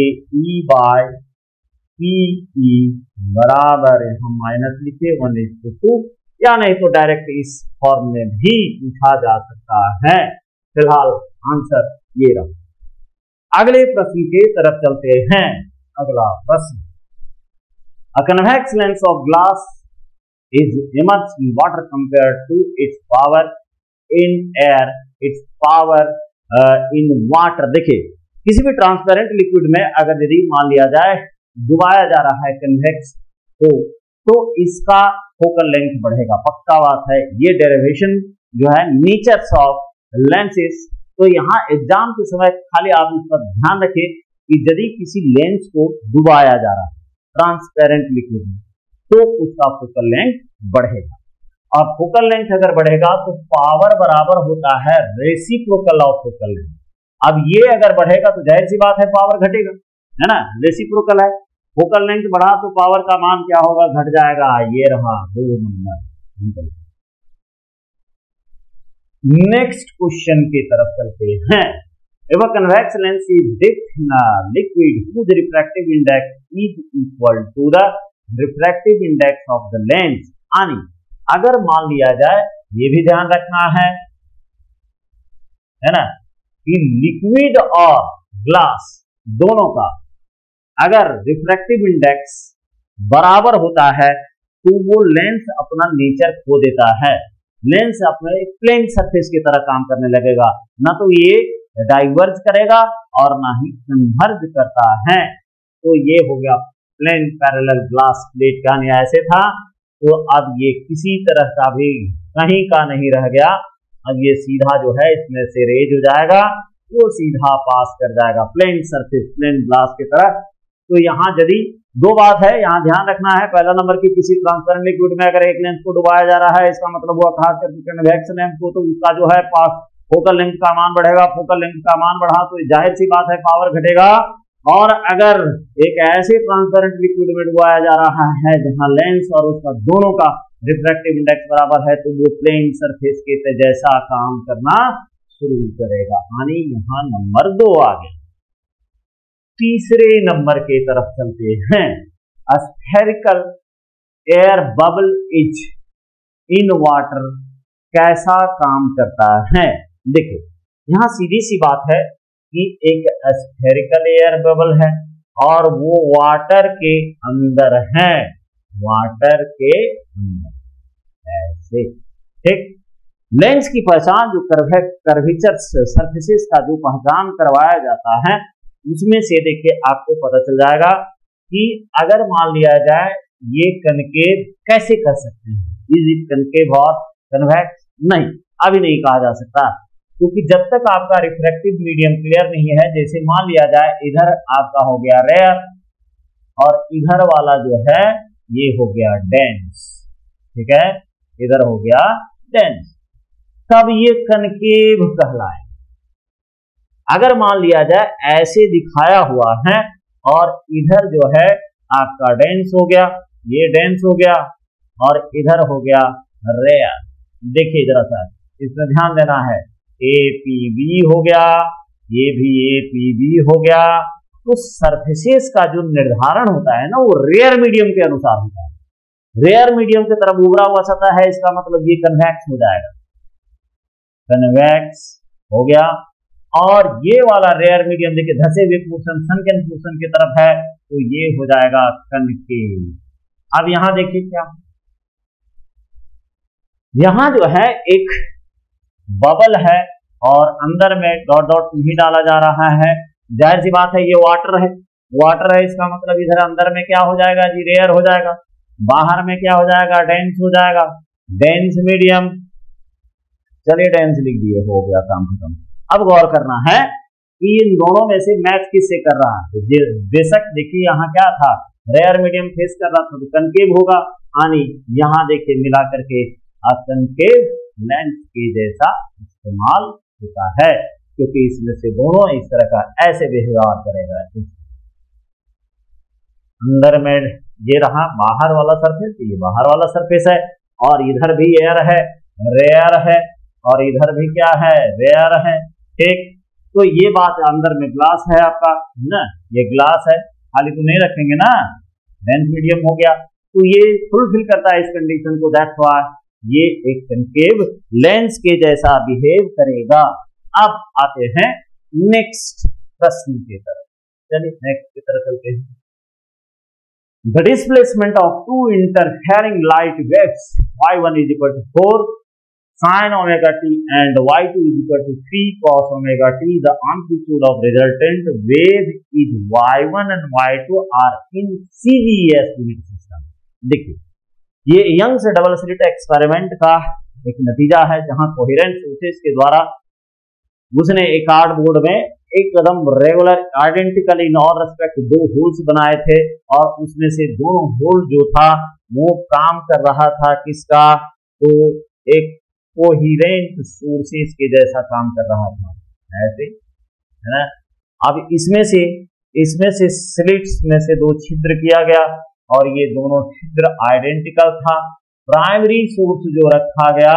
बाय पी बराबर हम माइनस लिखे 1:2 या नहीं तो डायरेक्ट इस फॉर्म में भी पूछा जा सकता है। फिलहाल आंसर ये रहा। अगले प्रश्न के तरफ चलते हैं। अगला प्रश्न, A convex lens of glass is immersed in water compared to its power in air, its power in water। देखिए किसी भी ट्रांसपेरेंट लिक्विड में अगर यदि मान लिया जाए डुबाया जा रहा है कन्वेक्स तो इसका फोकल लेंथ बढ़ेगा, पक्का बात है। ये डेरिवेशन जो है नेचर्स ऑफ लेंसेस, तो यहाँ एग्जाम के समय खाली आप इस पर ध्यान रखें कि यदि किसी लेंस को डुबाया जा रहा है ट्रांसपेरेंट लिक्विड में तो उसका फोकल लेंथ बढ़ेगा, और फोकल लेंथ अगर बढ़ेगा तो पावर बराबर होता है रेसिप्रोकल ऑफ फोकल लेंथ। अब ये अगर बढ़ेगा तो जाहिर सी बात है पावर घटेगा, है ना, रेसिप्रोकल है। फोकल लेंथ बढ़ा तो पावर का मान क्या होगा, घट जाएगा। ये रहा 2 नंबर। नेक्स्ट क्वेश्चन की तरफ चलते हैं। If a convex lens is dipped in a liquid whose refractive index is equal to the refractive index of the lens, यानी अगर मान लिया जाए, ये भी ध्यान रखना है ना, कि लिक्विड और ग्लास दोनों का अगर रिफ्रैक्टिव इंडेक्स बराबर होता है तो वो लेंस अपना नेचर खो देता है, लेंस अपने प्लेन सरफेस की तरह काम करने लगेगा, ना तो ये डाइवर्ज करेगा और ना ही कन्वर्ज करता है। तो ये हो गया प्लेन पैरेलल ग्लास प्लेट का न्याय से था, तो अब ये किसी तरह का भी कहीं का नहीं रह गया। अब ये सीधा जो है इसमें से रेज हो जाएगा, वो सीधा पास कर जाएगा प्लेन सरफेस, प्लेन ग्लास की तरह। तो यहाँ यदि 2 बात है, यहाँ ध्यान रखना है। पहला नंबर की किसी ट्रांसपेरेंट लिक्विड में अगर एक लेंस को डुबाया जा रहा है, इसका मतलब हुआ खास करके कन्वेक्स लेंस को, तो उसका जो है फोकल लेंथ का मान बढ़ेगा। फोकल लेंथ का मान बढ़ा तो जाहिर सी बात है पावर घटेगा। और अगर एक ऐसे ट्रांसपेरेंट लिक्विड में डुबाया जा रहा है जहां लेंस और उसका दोनों का रिफ्रैक्टिव इंडेक्स बराबर है, तो वो प्लेन सरफेस के जैसा काम करना शुरू करेगा, यानी यहाँ नंबर 2 आ गया। तीसरे नंबर के तरफ चलते हैं। Spherical air bubble is in water कैसा काम करता है। देखिए यहां सीधी सी बात है कि एक स्फेरिकल एयर बबल है और वो वाटर के अंदर है, वाटर के अंदर ऐसे, ठीक। लेंस की पहचान जो कर्वेचर सरफेसेस का जो पहचान करवाया जाता है उसमें से देखिए आपको पता चल जाएगा कि अगर मान लिया जाए ये कनकेव कैसे कर सकते हैं, इज इट कनकेव और कन्वेक्स, नहीं अभी नहीं कहा जा सकता, क्योंकि जब तक आपका रिफ्रैक्टिव मीडियम क्लियर नहीं है, जैसे मान लिया जाए इधर आपका हो गया रेयर और इधर वाला जो है ये हो गया डेंस, ठीक है, इधर हो गया डेंस, तब ये कनकेव कहलाए। अगर मान लिया जाए ऐसे दिखाया हुआ है और इधर जो है आपका डेंस हो गया, ये डेंस हो गया और इधर हो गया रेयर। देखिए जरा सा इसमें ध्यान देना है, APB हो गया, ये भी APB हो गया। तो सरफेसेस का जो निर्धारण होता है ना वो रेयर मीडियम के अनुसार होता है। रेयर मीडियम की तरफ उभरा हुआ सतह है, इसका मतलब ये कन्वेक्स हो जाएगा, कन्वेक्स हो गया। और ये वाला रेयर मीडियम देखिए धसे हुए पोर्शन सनकन पोर्शन की तरफ है तो ये हो जाएगा कनकेव। अब यहां देखिए क्या, यहां जो है एक बबल है और अंदर में डॉट डॉट नहीं डाला जा रहा है, जाहिर सी बात है ये वाटर है, वाटर है, इसका मतलब इधर अंदर में क्या हो जाएगा जी रेयर हो जाएगा, बाहर में क्या हो जाएगा डेंस हो जाएगा, डेंस मीडियम। चलिए डेंस लिख दिए, हो गया काम खत्म। अब गौर करना है कि इन दोनों में से मैच किससे कर रहा है। बेशक देखिए यहाँ क्या था, रेयर मीडियम फेस कर रहा था तो कनकेव होगा, यानी यहाँ देखिए मिला करके कनकेव लेंस के जैसा इस्तेमाल होता है, क्योंकि इसमें से दोनों इस तरह का ऐसे व्यवहार करेगा। अंदर में ये रहा बाहर वाला सरफेस, ये बाहर वाला सरफेस है और इधर भी एयर है, रेयर है और इधर भी क्या है रेयर है, ठीक। तो ये बात अंदर में ग्लास है आपका ना, ये ग्लास है, खाली तो नहीं रखेंगे ना, डेंस मीडियम हो गया तो ये फुलफिल करता है इस कंडीशन को, दैट्स व्हाई ये एक कनकेव लेंस के जैसा बिहेव करेगा। अब आते हैं नेक्स्ट प्रश्न की तरफ, चलिए नेक्स्ट की तरफ चलते हैं। The displacement of two interfering light waves y1 is equal to 4 sin omega t and y2 is equal to 3 cos omega t. The amplitude of resultant wave is y1 and y2 are in CGS unit system. देखिए ये यंग से डबल स्लिट एक्सपेरिमेंट का एक नतीजा है, जहां कोहेरेंट सोर्सेस के द्वारा उसने एक कार्डबोर्ड में एकदम regular identical in all respect दो होल्स बनाए थे और उसमें से दोनों होल जो था वो काम कर रहा था किसका, तो एक कोहेरेंट सोर्सेस के जैसा काम कर रहा था, ऐसे है ना। अब इसमें से स्लिट्स में से दो छिद्र किया गया और ये दोनों छिद्र आइडेंटिकल था। प्राइमरी सोर्स जो रखा गया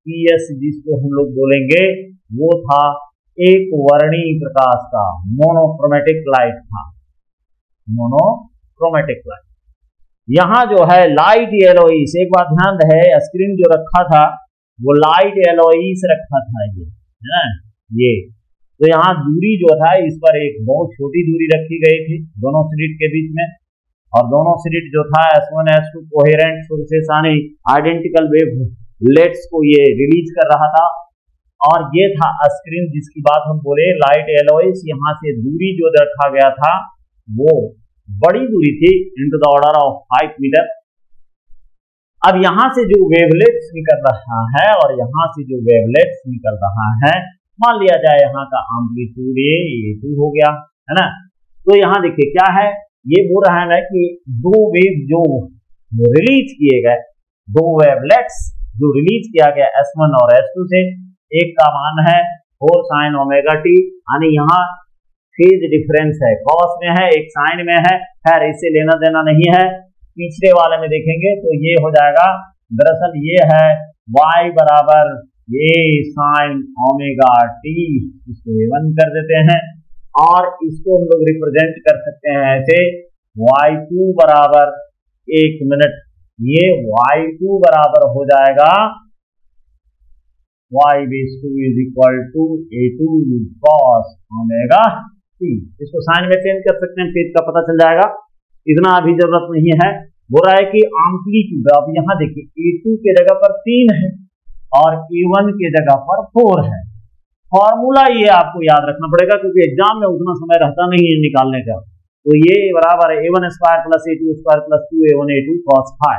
PS जिसको हम लोग बोलेंगे वो था एक वर्णीय प्रकाश का, मोनोक्रोमेटिक लाइट था, मोनोक्रोमेटिक लाइट। यहां जो है लाइट येलोइस, एक बात ध्यान रहे स्क्रीन जो रखा था वो लाइट येलोइस रखा था, ये है ना ये। तो यहाँ दूरी जो था इस पर एक बहुत छोटी दूरी रखी गई थी दोनों स्लिट के बीच में, और दोनों स्लिट जो था S1 S2 कोहेरेंट सोर्सेस यानी आइडेंटिकल वेवलेट्स को ये रिलीज कर रहा था। और ये था स्क्रीन जिसकी बात हम बोले लाइट येलोइस। यहाँ से दूरी जो रखा गया था वो बड़ी दूरी थी, into the order of 5 metre. अब यहाँ से जो वेवलेट्स निकल रहा है और यहाँ से जो वेवलेट्स निकल रहा है, मान लिया जाए यहाँ का एम्पलीट्यूड ये 2 हो गया है ना। तो यहाँ देखिए क्या है, ये बोल रहा है ना कि दो वेव जो रिलीज किए गए, दो वेवलेट्स जो रिलीज किया गया S1 और S2 से, एक का मान है 4 sin ओमेगा टी, यानी यहाँ फेज डिफरेंस है, कॉस में है एक साइन में है, खैर इससे लेना देना नहीं है। पिछले वाले में देखेंगे तो ये हो जाएगा, दरअसल ये है y बराबर ये साइन ओमेगा टी, इसको A1 कर देते हैं और इसको हम लोग रिप्रेजेंट कर सकते हैं ऐसे y2 बराबर 1 मिनट, ये y2 बराबर हो जाएगा y2 is equal to a2 cos omega t। इसको साइन में चेंज कर सकते हैं, पेज का पता चल जाएगा, इतना अभी जरूरत नहीं है। बोल रहा है कि एम्पलीट्यूड, अब यहाँ देखिए a2 के जगह पर 3 है और a1 के जगह पर 4 है। फॉर्मूला ये आपको याद रखना पड़ेगा क्योंकि एग्जाम में उतना समय रहता नहीं है निकालने का। तो ये बराबर है a1 square plus a2 square plus 2a1 a2 cos phi।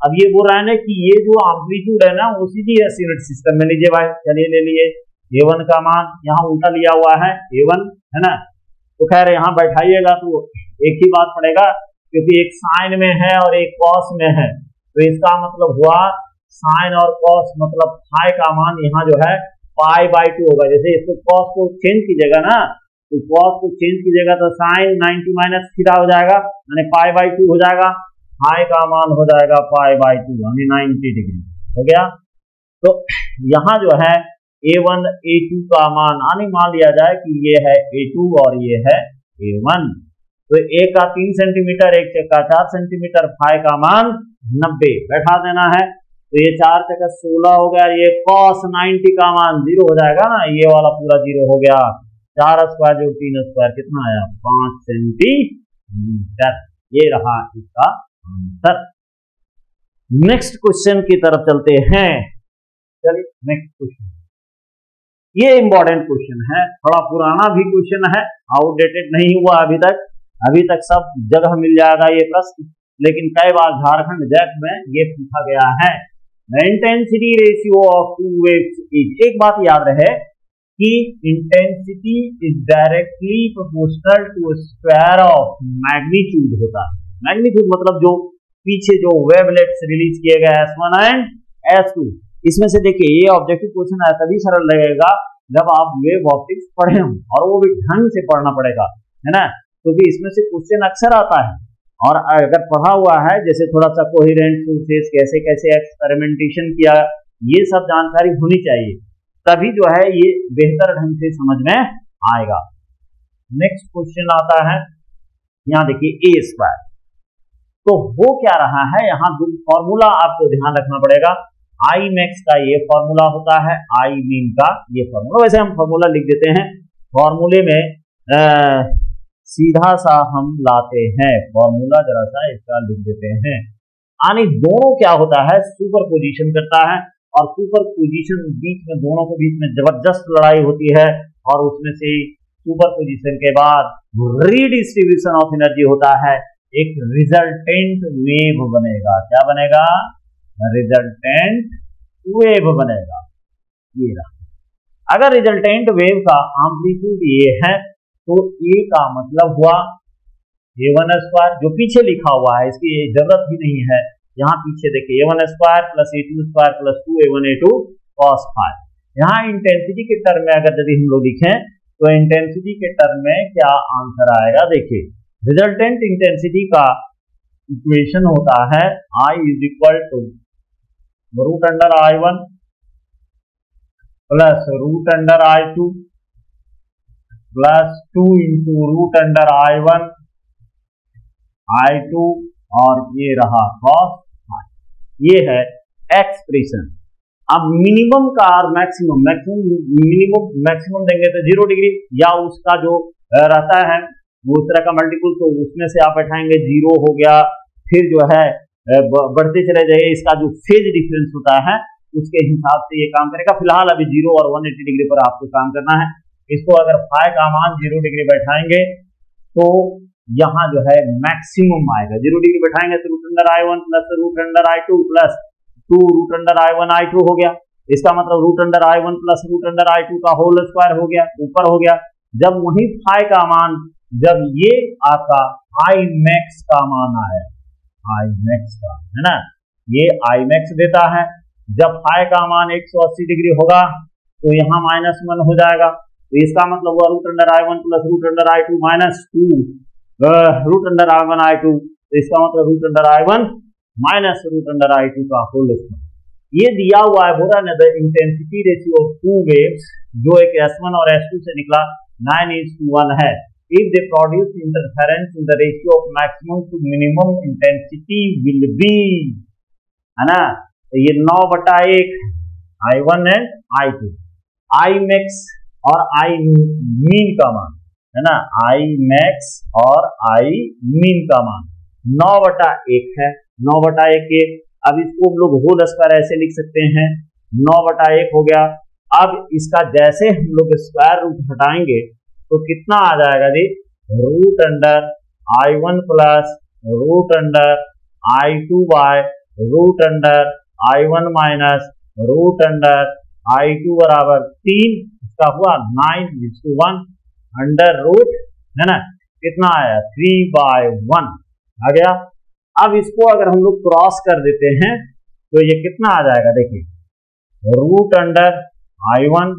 अब ये बोल रहा है ना कि ये जो एम्पलीट्यूड है ना वो सीधी एस यूनिट सिस्टम में लीजिए भाई, चलिए ले लिए a1 का मान यहाँ उल्टा लिया हुआ है a1 है ना, तो खैर यहाँ बैठाइएगा तो एक ही बात पड़ेगा क्योंकि एक साइन में है और एक कॉस में है, तो इसका मतलब हुआ साइन और कॉस मतलब फाई का मान यहाँ जो है पाई बाई 2 होगा। जैसे इसको कॉस को चेंज कीजिएगा ना, तो कॉस को चेंज कीजिएगा तो साइन 90 माइनस थीटा हो जाएगा यानी पाई बाई 2 हो जाएगा, फाई का मान हो जाएगा पाई बाई 2 यानी 90 डिग्री हो गया। तो यहाँ जो है a1 a2 का मान मान लिया जाए कि ये है a2 और ये है a1, तो a का 3 सेंटीमीटर, एक का 4 सेंटीमीटर, फाई का मान 90 बैठा देना है। तो ये 4 × 16 हो गया, ये cos 90 का मान 0 हो जाएगा ना, ये वाला पूरा 0 हो गया। 4 स्क्वायर जो 3 स्क्वायर कितना आया 5 सेंटीमीटर, ये रहा इसका आंसर। नेक्स्ट क्वेश्चन की तरफ चलते हैं। चलिए नेक्स्ट क्वेश्चन, ये इंपॉर्टेंट क्वेश्चन है, थोड़ा पुराना भी क्वेश्चन है, आउटडेटेड नहीं हुआ अभी तक सब जगह मिल जाएगा ये प्रश्न, लेकिन कई बार झारखंड जैक में ये पूछा गया है। Intensity ratio of two waves is, एक बात याद रहे कि intensity is directly proportional to square of magnitude होता है। मैग्नीट्यूड मतलब जो पीछे जो वेवलेट्स रिलीज किए गए S1 एंड S2, इसमें से देखिए ये ऑब्जेक्टिव क्वेश्चन है, तभी सरल लगेगा जब आप वेव ऑप्टिक्स पढ़े हों, और वो भी ढंग से पढ़ना पड़ेगा है ना, क्योंकि इसमें से क्वेश्चन अक्सर आता है और अगर पढ़ा हुआ है जैसे थोड़ा सा कोहेरेंट सोर्सेस कैसे कैसे एक्सपेरिमेंटेशन किया, ये सब जानकारी होनी चाहिए, तभी जो है ये बेहतर ढंग से समझ में आएगा। नेक्स्ट क्वेश्चन आता है, यहाँ देखिए a स्क्वायर, तो वो क्या रहा है, यहाँ फॉर्मूला आपको ध्यान रखना पड़ेगा। आई मैक्स का ये फॉर्मूला होता है, आई मीन का ये फॉर्मूला, वैसे हम फॉर्मूला लिख देते हैं, फॉर्मूले में सीधा सा हम लाते हैं फॉर्मूला, जरा सा इसका लिख देते हैं। यानी दोनों क्या होता है सुपर पोजिशन करता है, और सुपर पोजिशन बीच में दोनों के बीच में जबरदस्त लड़ाई होती है, और उसमें से सुपर पोजिशन के बाद रीडिस्ट्रीब्यूशन ऑफ एनर्जी होता है, एक रिजल्टेंट वेव बनेगा। क्या बनेगा? रिजल्टेंट वेव बनेगा। ये रहा। अगर रिजल्टेंट वेव का एम्पलीट्यूड ये है तो ए का मतलब हुआ a1 स्क्वायर, जो पीछे लिखा हुआ है इसकी जरूरत ही नहीं है, यहाँ पीछे देखिए a1 square plus a2 square plus 2a1 a2 cos phi। यहाँ इंटेंसिटी के टर्म में अगर यदि हम लोग लिखें तो इंटेंसिटी के टर्म में क्या आंसर आएगा, देखिए रिजल्टेंट इंटेंसिटी का इक्वेशन होता है I is equal to root under I1 plus root under I2 plus 2 into root under I1 I2 और ये रहा cos phi। ये है एक्सप्रेशन। अब मिनिमम का और मैक्सिमम मैक्सिमम देंगे तो 0 डिग्री, या उसका जो रहता है वो उस तरह का मल्टीपल, तो उसमें से आप बैठाएंगे 0 हो गया, फिर जो है बढ़ते चले जाइए, इसका जो फेज डिफरेंस होता है उसके हिसाब से ये काम करेगा। फिलहाल अभी 0 और 180 डिग्री पर आपको काम करना है। इसको अगर फाई का मान 0 डिग्री बैठाएंगे तो यहाँ जो है मैक्सिमम आएगा। 0 डिग्री बैठाएंगे तो root under I1 plus root under I2 plus 2 root under I1 I2 हो गया। इसका मतलब root under I1 plus root under I2 का होल स्क्वायर हो गया, ऊपर हो गया। जब वही फाई का मान, जब ये आपका आई मैक्स का मान आया, आई मैक्स का है ना, ये आई मैक्स देता है। जब फाई का मान 180 डिग्री होगा तो यहाँ -1 हो जाएगा, तो इसका मतलब हुआ root under I1 plus root under I2 minus 2 root under I1 I2, तो इसका मतलब root under I1 minus root under I2 का होल स्क्वायर। ये दिया हुआ है बोला ना, the intensity ratio of two waves, जो एक S1 और S2 से निकला, 9:1 है। If they produce interference in the ratio of maximum to minimum intensity will be, है ना। तो ये 9/1 I1 and I2, I max और आई मीन का मान, है ना, आई मैक्स और आई मीन का मान 9/1 है। 9/1 अब इसको हम लोग होल स्क्वायर ऐसे लिख सकते हैं, 9/1 हो गया। अब इसका जैसे हम लोग स्क्वायर रूट हटाएंगे तो कितना आ जाएगा जी, root under I1 plus root under I2 by root under I1 minus root under I2 बराबर 3, इसका हुआ 9:1 अंडर रूट, है ना, कितना आया 3/1 आ गया। अब इसको अगर हम लोग क्रॉस कर देते हैं तो ये कितना आ जाएगा, देखिए, root under I1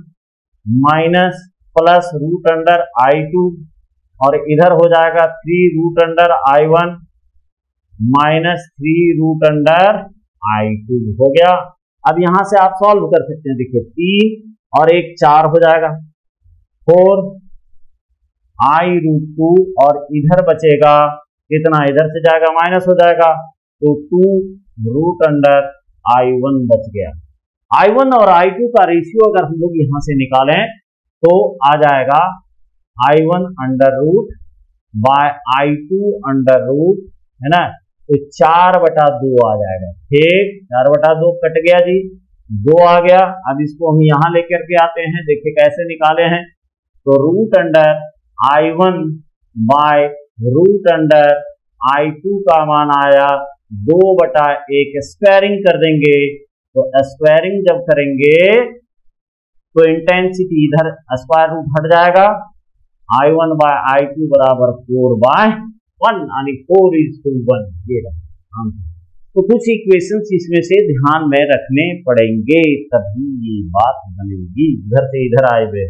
minus plus root under I2 और इधर हो जाएगा 3 root under I1 minus 3 root under I2 हो गया। अब यहां से आप सॉल्व कर सकते हैं, देखिए 3 और 1 4 हो जाएगा, 4 I√2 और इधर बचेगा कितना, इधर से जाएगा माइनस हो जाएगा तो 2 रूट अंडर I1 बच गया। I1 और I2 का रेशियो अगर हम लोग यहां से निकालें तो आ जाएगा I1 under root by I2 under root, है ना, तो 4/2 आ जाएगा। ठीक, 4/2 कट गया जी, 2 आ गया। अब इसको हम यहां लेकर के आते हैं, देखिए कैसे निकाले हैं, तो root under I1 by root under I2 का मान आया 2/1, स्क्वायरिंग कर देंगे, तो स्क्वायरिंग जब करेंगे तो इंटेंसिटी इधर स्क्वायर रूट हट जाएगा, I1 बाय I2 बराबर 4/1 यानी 4:1 ये रहा। तो कुछ इक्वेशंस इसमें से ध्यान में रखने पड़ेंगे तभी ये बात बनेगी, इधर से इधर आए हुए।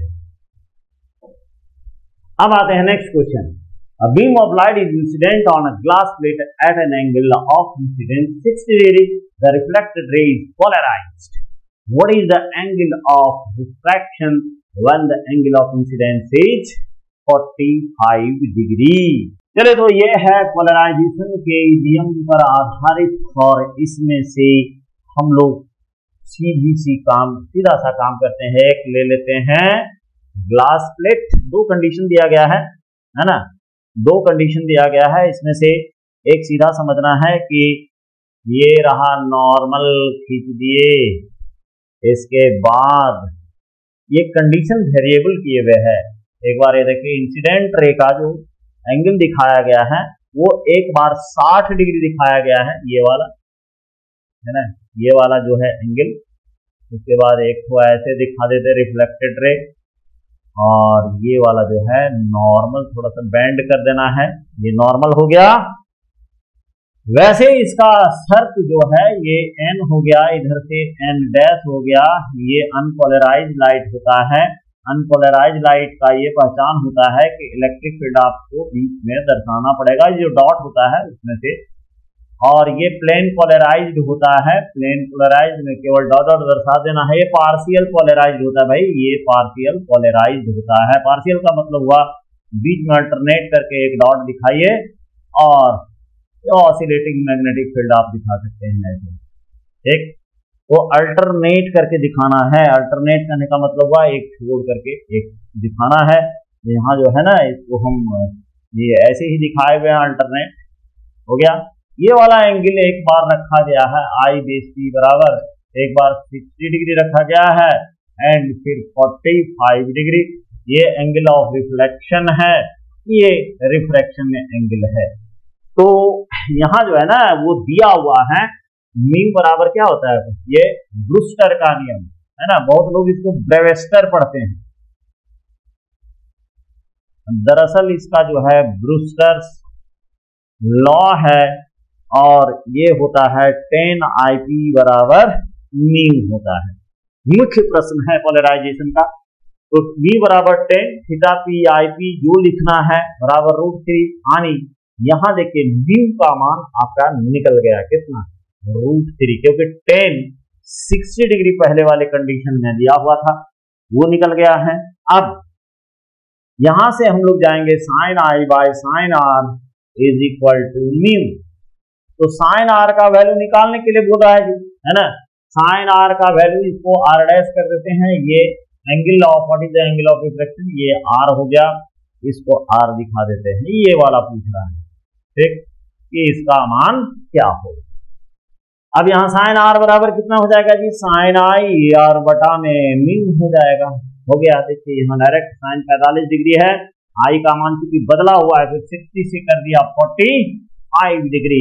अब आते हैं next question. A beam of light is incident on a glass plate at an angle of incidence 60 degrees. The reflected ray is polarized. What is the angle of refraction when the angle of incidence is 45 degree? चले, तो ये है पोलराइजेशन के नियम पर आधारित और इसमें से हम लोग सीधा सा काम करते हैं। एक ले लेते हैं ग्लास प्लेट, 2 कंडीशन दिया गया है ना, 2 कंडीशन दिया गया है। इसमें से एक सीधा समझना है कि ये रहा नॉर्मल खींच दिए, इसके बाद ये कंडीशन वेरिएबल किए हुए है। एक बार ये देखिए, इंसिडेंट रे का जो एंगल दिखाया गया है वो एक बार 60 डिग्री दिखाया गया है, ये वाला, है ना, ये वाला जो है एंगल। उसके बाद एक को ऐसे दिखा देते रिफ्लेक्टेड रे, और ये वाला जो है नॉर्मल, थोड़ा सा बेंड कर देना है, ये नॉर्मल हो गया। वैसे इसका शर्त जो है ये n हो गया, इधर से n डैश हो गया, ये अनपोलराइज्ड लाइट होता है। अनपोलराइज्ड लाइट का ये पहचान होता है कि इलेक्ट्रिक फील्ड आपको बीच में दर्शाना पड़ेगा, जो डॉट होता है उसमें से, और ये प्लेन पोलराइज्ड होता है। प्लेन पोलराइज्ड में केवल डॉट डॉट दर्शा देना है। ये पार्शियल पोलराइज्ड होता है भाई, ये पार्शियल पोलराइज्ड होता है। पार्शियल का मतलब हुआ बीच में अल्टरनेट करके एक डॉट दिखाइए, और ऑसिलेटिंग मैग्नेटिक फील्ड आप दिखा सकते हैं ऐसे, ठीक। तो अल्टरनेट करके दिखाना है, अल्टरनेट करने का मतलब हुआ एक छोड़ करके एक दिखाना है। यहाँ जो है ना, इसको हम ये ऐसे ही दिखाए हुए हैं, अल्टरनेट हो गया। ये वाला एंगल एक बार रखा गया है I/P बराबर, एक बार 60 डिग्री रखा गया है एंड फिर 45 डिग्री। ये एंगल ऑफ रिफ्लेक्शन है, ये रिफ्रैक्शन एंगल है। तो यहाँ जो है ना वो दिया हुआ है, मीन बराबर क्या होता है, ये ब्रूस्टर का नियम है ना, बहुत लोग इसको ब्रेवेस्टर पढ़ते हैं, दरअसल इसका जो है ब्रूस्टर्स लॉ है, और ये होता है 10IP बराबर मीन होता है। मुख्य प्रश्न है पोलराइजेशन का, तो V बराबर 10 थीटा P IP जो लिखना है बराबर √3, यानी यहां देखिए मीन का मान आपका निकल गया कितना, √3, क्योंकि 10 60 डिग्री पहले वाले कंडीशन में दिया हुआ था, वो निकल गया है। अब यहां से हम लोग जाएंगे sine I by sine R is equal to mu. तो साइन आर का वैल्यू निकालने के लिए बोल रहा है जी, है ना। साइन आर का वैल्यू इसको आर डैश कर देते हैं, ये angle of what is the angle of reflection, ये आर हो गया, इसको आर दिखा देते हैं, ये वाला पूछ रहा है, ठीक, कि इसका मान क्या होगा। अब यहाँ साइन आर बराबर कितना हो जाएगा जी, साइन आई आर बटा में म्यू हो जाएगा, हो गया। देखिए यहाँ डायरेक्ट साइन 45 डिग्री है, आई का मान चूंकि बदला हुआ है तो 60 से कर दिया 45 डिग्री,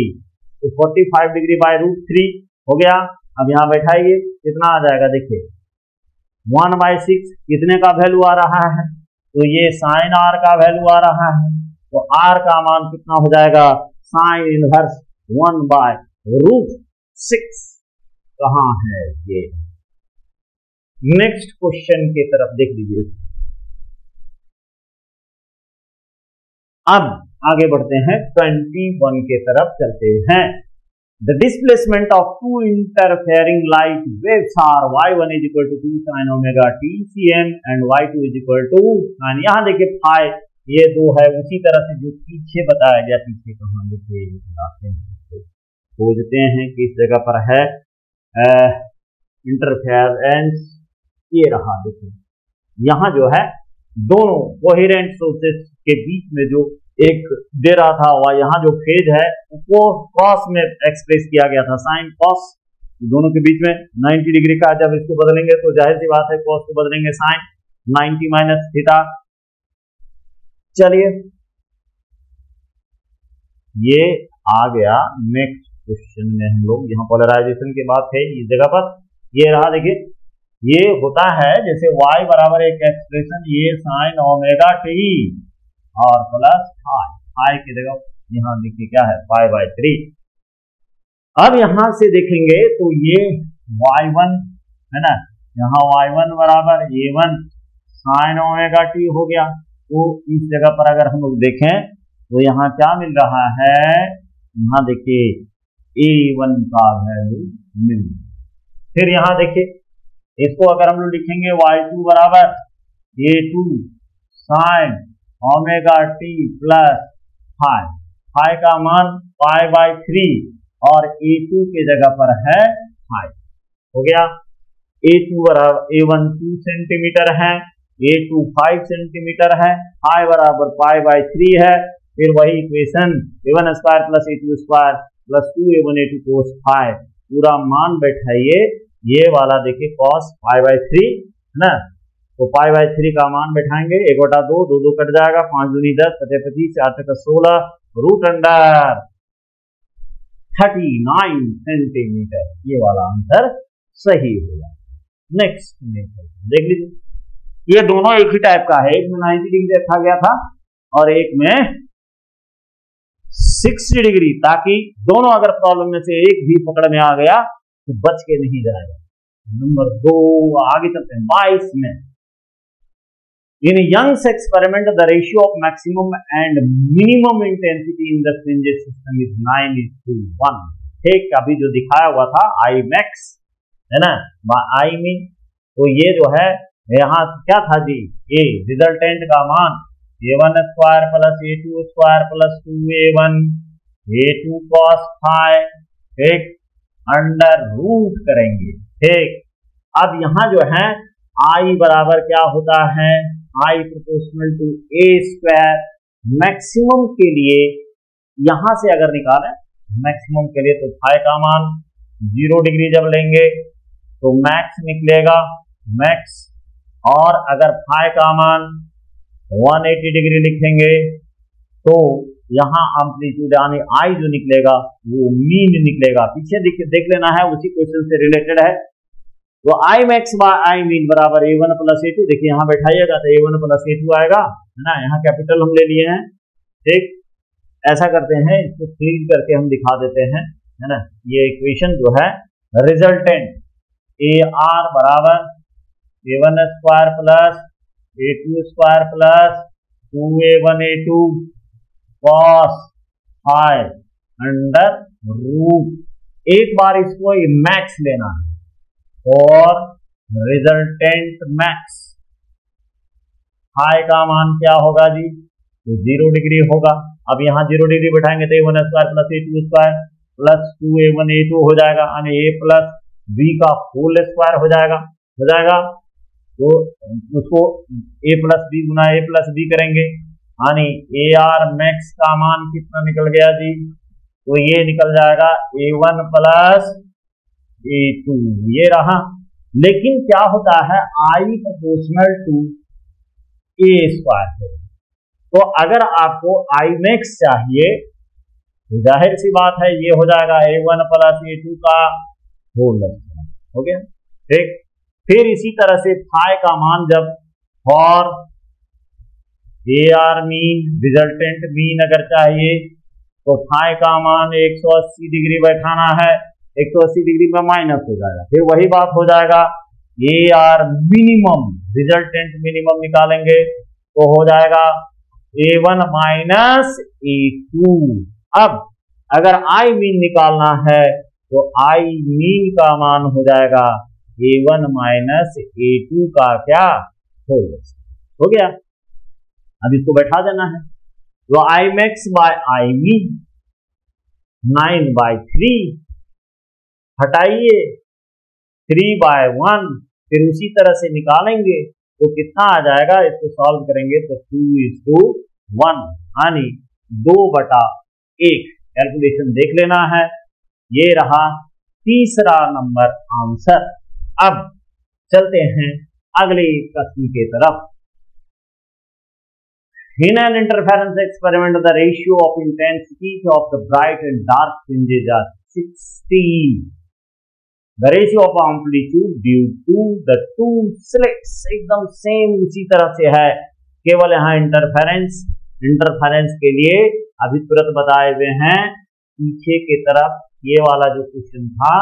तो 45 डिग्री बाय √3 हो गया। अब यहाँ बैठाइए, कितना आ जाएगा, देखिए 1/6 कितने का वैल्यू आ रहा है, तो ये साइन आर का वैल्यू आ रहा है, तो आर का मान कितना हो जाएगा, साइन इनवर्स 1/√6। कहां है ये। नेक्स्ट क्वेश्चन की तरफ देख लीजिए। अब आगे बढ़ते हैं, 21 के तरफ चलते हैं। The displacement of two interfering light waves are y1 is equal to 2 sin omega t cm and y2 is equal to sin, यहाँ देखिए फाई ये दो है, उसी तरह से जो पीछे बताया गया, पीछे कहाँ देखिए खोजते हैं किस जगह पर है इंटरफेरेंस, ये रहा। देखिए यहाँ जो है दोनों कोहेरेंट सोर्सेस के बीच में जो एक दे रहा था, वह यहाँ जो फेज है वो कॉस में एक्सप्रेस किया गया था, साइन कॉस, दोनों के बीच में 90 डिग्री का, जब इसको बदलेंगे तो जाहिर सी बात है कॉस को बदलेंगे साइन 90 माइनस थीटा। चलिए ये आ गया नेक्स्ट क्वेश्चन में हम लोग, यहाँ पोलराइजेशन की बात है इस जगह पर, ये रहा। देखिए ये होता है जैसे y बराबर एक एक्सप्रेशन, ये साइन ओमेगा टी और प्लस फाई की जगह यहाँ देखिए क्या है पाई/3। अब यहां से देखेंगे तो ये y1 है ना, यहाँ y1 बराबर a1 साइन ओमेगा टी हो गया। तो इस जगह पर अगर हम लोग देखें तो यहाँ क्या मिल रहा है, यहाँ देखिए a1 का वैल्यू मिल, फिर यहाँ देखिए इसको अगर हम लोग लिखेंगे y2 बराबर a2 sine omega T plus phi, phi का मान पाई/3 और a2 के जगह पर है फाई, हो गया। a2 बराबर a1 2 सेंटीमीटर है, a2 5 सेंटीमीटर है, फाई बराबर पाई/3 है। फिर वही equation a1 square plus a2 square plus 2a1 a2 cos phi, पूरा मान बैठाइए, ये वाला देखिए कॉस पाई/3 है ना, तो पाई/3 का मान बैठाएंगे 1/2, 2 कट जाएगा, 5 दूनी 10, 7 25, 8 16, रूट अंडर 39 सेंटीमीटर, ये वाला आंसर सही होगा। नेक्स्ट देख लीजिए, ये दोनों एक ही टाइप का है, एक में 90 डिग्री रखा गया था और एक में 60 डिग्री, ताकि दोनों अगर प्रॉब्लम में से एक भी पकड़ में आ गया तो बच के नहीं जाएगा। नंबर 2 आगे चलते हैं 22 में। In Young's experiment, the ratio of maximum and minimum intensity in the fringe system is 9:1। ठीक, अभी जो दिखाया हुआ था I max है ना, I min, तो ये जो है यहाँ क्या था जी, ये रिजल्टेंट का मान a1 square plus a2 square plus 2a1 a2 cos phi, ठीक, अंडर रूट करेंगे। ठीक, अब यहाँ जो है I बराबर क्या होता है, I proportional to a square. Maximum के लिए यहां से अगर निकालें मैक्सिमम के लिए, तो फाई का मान 0 डिग्री जब लेंगे तो मैक्स निकलेगा मैक्स, और अगर फाई का मान 180 डिग्री लिखेंगे तो यहाँ एम्पलीट्यूड यानी आई जो निकलेगा वो मीन निकलेगा। पीछे देख लेना है, उसी क्वेश्चन से रिलेटेड है। तो I max bye I mean बराबर a1 प्लस a2, देखिए यहाँ बैठाइएगा तो a1 प्लस a2 आएगा, है ना, यहाँ कैपिटल हम ले लिए हैं। ठीक, ऐसा करते हैं, इसको क्लीन करके हम दिखा देते हैं, है ना। ये इक्वेशन जो है रिजल्टेंट AR बराबर a1 square plus a2 square plus 2a1 a2 cos phi under root, एक बार इसको मैक्स लेना है और रिजल्टेंट मैक्स फाई का मान क्या होगा जी, तो 0 डिग्री होगा। अब यहाँ 0 डिग्री बैठाएंगे तो a1 square plus a2 square plus 2a1 a2 हो जाएगा, यानी a प्लस b का होल स्क्वायर हो जाएगा। तो उसको a plus b Guna a plus b करेंगे, यानी ए आर मैक्स का मान कितना निकल गया जी, तो ये निकल जाएगा a1 प्लस a2, ये रहा। लेकिन क्या होता है, i proportional to a square है, तो अगर आपको i मैक्स चाहिए तो जाहिर सी बात है ये हो जाएगा a1 प्लस a2 का होल स्क्वायर, हो गया ठीक। फिर इसी तरह से फाई का मान जब for A R mean resultant mean अगर चाहिए तो फाई का मान 180 डिग्री बैठाना है, 180 डिग्री में माइनस हो जाएगा, फिर वही बात हो जाएगा A R minimum resultant minimum निकालेंगे तो हो जाएगा a1 माइनस a2। अब अगर आई मीन निकालना है तो आई मीन का मान हो जाएगा a1 माइनस a2 का क्या होल हो गया। अब इसको बैठा देना है, तो I max bye I mean 9/3 हटाइए 3/1, फिर उसी तरह से निकालेंगे तो कितना आ जाएगा, इसको सॉल्व करेंगे तो 2:1, यानी 2/1। कैलकुलेशन देख लेना है, ये रहा तीसरा नंबर आंसर। अब चलते हैं अगले प्रश्न की तरफ। In an interference experiment, the ratio of intensities of the bright and dark fringes are 16. The ratio of amplitude due to the two slits एकदम सेम उसी तरह से है, केवल यहाँ इंटरफेरेंस के लिए अभी तुरंत बताए हुए हैं पीछे की तरफ। ये वाला जो क्वेश्चन था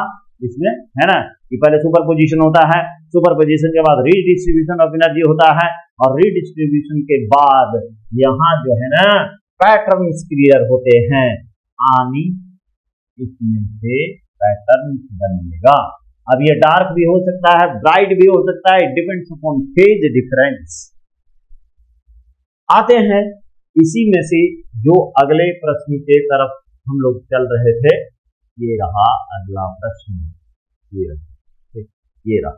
इसमें है ना कि पहले सुपर पोजिशन होता है, सुपर पोजिशन के बाद रीडिस्ट्रीब्यूशन ऑफ एनर्जी होता है, और रीडिस्ट्रीब्यूशन के बाद यहाँ जो है ना पैटर्न्स क्लियर होते हैं, आनी इसमें से पैटर्न बनेगा। अब ये डार्क भी हो सकता है, ब्राइट भी हो सकता है, डिपेंड्स अपॉन फेज डिफरेंस। आते हैं इसी में से जो अगले प्रश्न के तरफ हम लोग चल रहे थे, ये रहा अगला प्रश्न, ये रहा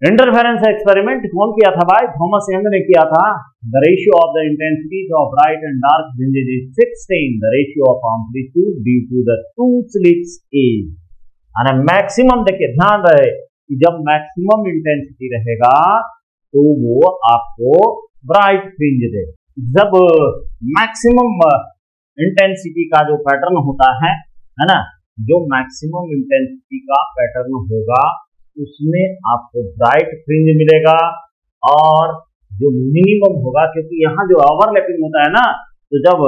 इंटरफेरेंस एक्सपेरिमेंट कौन किया था भाई, थॉमस यंग ने किया था। The ratio of the intensities of bright and dark fringes is 16, the ratio of amplitude due to the two slits is, और मैक्सिमम देखिए ध्यान रहे कि जब मैक्सिमम इंटेंसिटी रहेगा तो वो आपको ब्राइट फ्रिंज दे, जब मैक्सिमम इंटेंसिटी का जो पैटर्न होता है ना, जो मैक्सिमम इंटेंसिटी का पैटर्न होगा उसमें आपको ब्राइट फ्रिंज मिलेगा, और जो मिनिमम होगा, क्योंकि यहाँ जो ओवरलैपिंग होता है ना, तो जब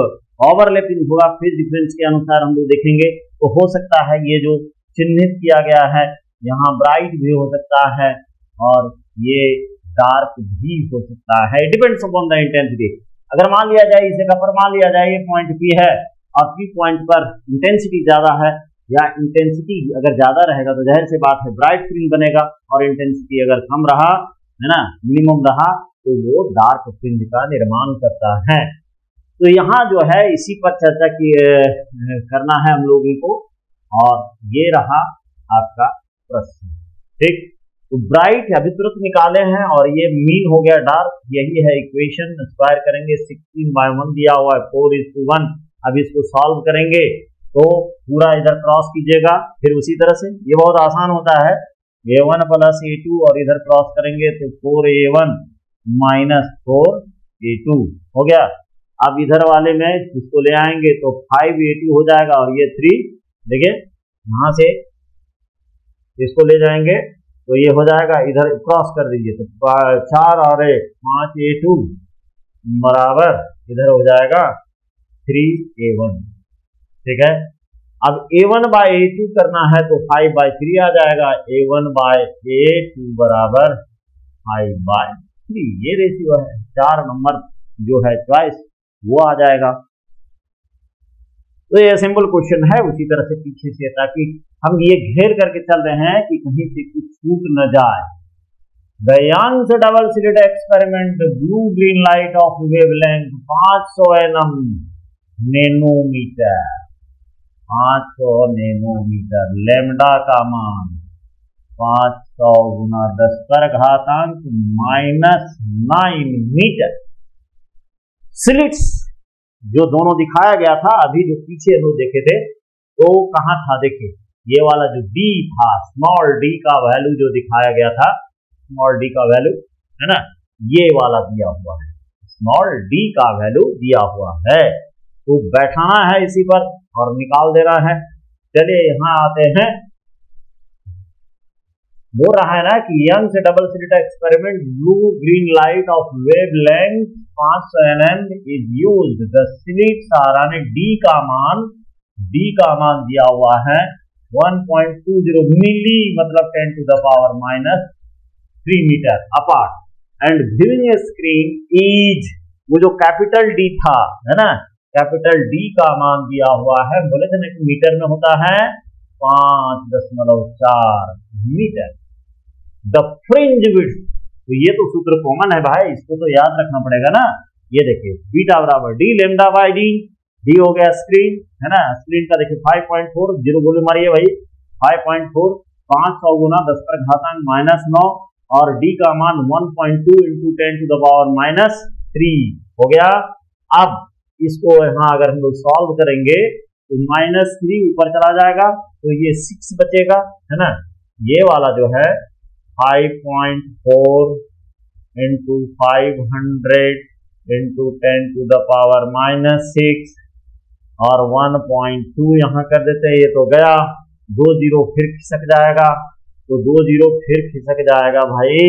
ओवरलैपिंग होगा फेज डिफरेंस के अनुसार हम लोग देखेंगे तो हो सकता है ये जो चिन्हित किया गया है यहाँ ब्राइट भी हो सकता है और ये डार्क भी हो सकता है, डिपेंड्स अपॉन द इंटेंसिटी। अगर मान लिया जाए इसे का पर मान लिया जाए ये पॉइंट पी है और पी पॉइंट पर इंटेंसिटी ज्यादा है, या इंटेंसिटी अगर ज्यादा रहेगा तो जाहिर सी बात है ब्राइट फ्रिंज बनेगा, और इंटेंसिटी अगर कम रहा है ना, मिनिमम रहा, तो वो डार्क फ्रिंज का निर्माण करता है। तो यहाँ जो है इसी पर चर्चा की करना है हम लोगों को, और ये रहा आपका प्रश्न ठीक। तो ब्राइट अभी तुरंत निकाले हैं और ये मीन हो गया डार्क, यही है इक्वेशन। स्क्वायर करेंगे 16/1 दिया हुआ है 4:1। अब इसको सॉल्व करेंगे तो पूरा इधर क्रॉस कीजिएगा, फिर उसी तरह से ये बहुत आसान होता है, a1 प्लस a2 और इधर क्रॉस करेंगे तो 4a1 माइनस 4a2 हो गया। अब इधर वाले में इसको ले आएंगे तो 5a2 हो जाएगा, और ये 3 देखिए यहां से इसको ले जाएंगे तो ये हो जाएगा, इधर क्रॉस कर दीजिए तो 4 और 5a2 बराबर इधर हो जाएगा 3a1 ठीक है। अब a1/a2 करना है तो 5/3 आ जाएगा, a1/a2 बराबर 5/3, ये रेशियो है। 4 नंबर जो है चॉइस वो आ जाएगा। तो ये सिंपल क्वेश्चन है उसी तरह से पीछे से, ताकि हम ये घेर करके चल रहे हैं कि कहीं से कुछ छूट न जाए, the Young's double slit experiment blue green light of wavelength 500 nm nanometer, 500 nanometer. Lambda का मान 500 गुना 10 पर घातांक -9 मीटर। स्लिट्स जो दोनों दिखाया गया था, अभी जो पीछे लोग देखे थे तो कहाँ था, देखिए ये वाला जो डी था, स्मॉल डी का वैल्यू जो दिखाया गया था, स्मॉल डी का वैल्यू है ना, ये वाला दिया हुआ है, स्मॉल डी का वैल्यू दिया हुआ है, तो बैठाना है इसी पर और निकाल देना है। चलिए यहां आते हैं, बोल रहा है ना कि यंग से double slit experiment blue green light of wavelength 500 nm is used, the slits R D का मान दिया हुआ है 1.20 मिली, मतलब 10 to the power -3 metre apart. And viewing screen is, वो जो कैपिटल डी था है ना, कैपिटल डी का मान दिया हुआ है, बोले थे ना कि मीटर में होता है 5.4 मीटर। द फ्रिंज विड्थ, तो ये तो सूत्र कॉमन है भाई, इसको तो याद रखना पड़ेगा ना। ये देखिए बीटा बराबर D lambda by D, D हो गया स्क्रीन है ना, स्क्रीन का देखिए 5.4, जीरो गोली मारिए भाई, 5.4 500 गुना 10 पर घातांक -9 और डी का मान 1.2 × 10 to the power -3 हो गया। अब इसको यहाँ अगर हम लोग सॉल्व करेंगे तो -3 ऊपर चला जाएगा तो ये 6 बचेगा है ना, ये वाला जो है 5.4 × 500 × 10 to the power -6 और 1.2 यहाँ कर देते हैं, ये तो गया, 2 जीरो फिर खिसक जाएगा, तो 2 जीरो फिर खिसक जाएगा भाई,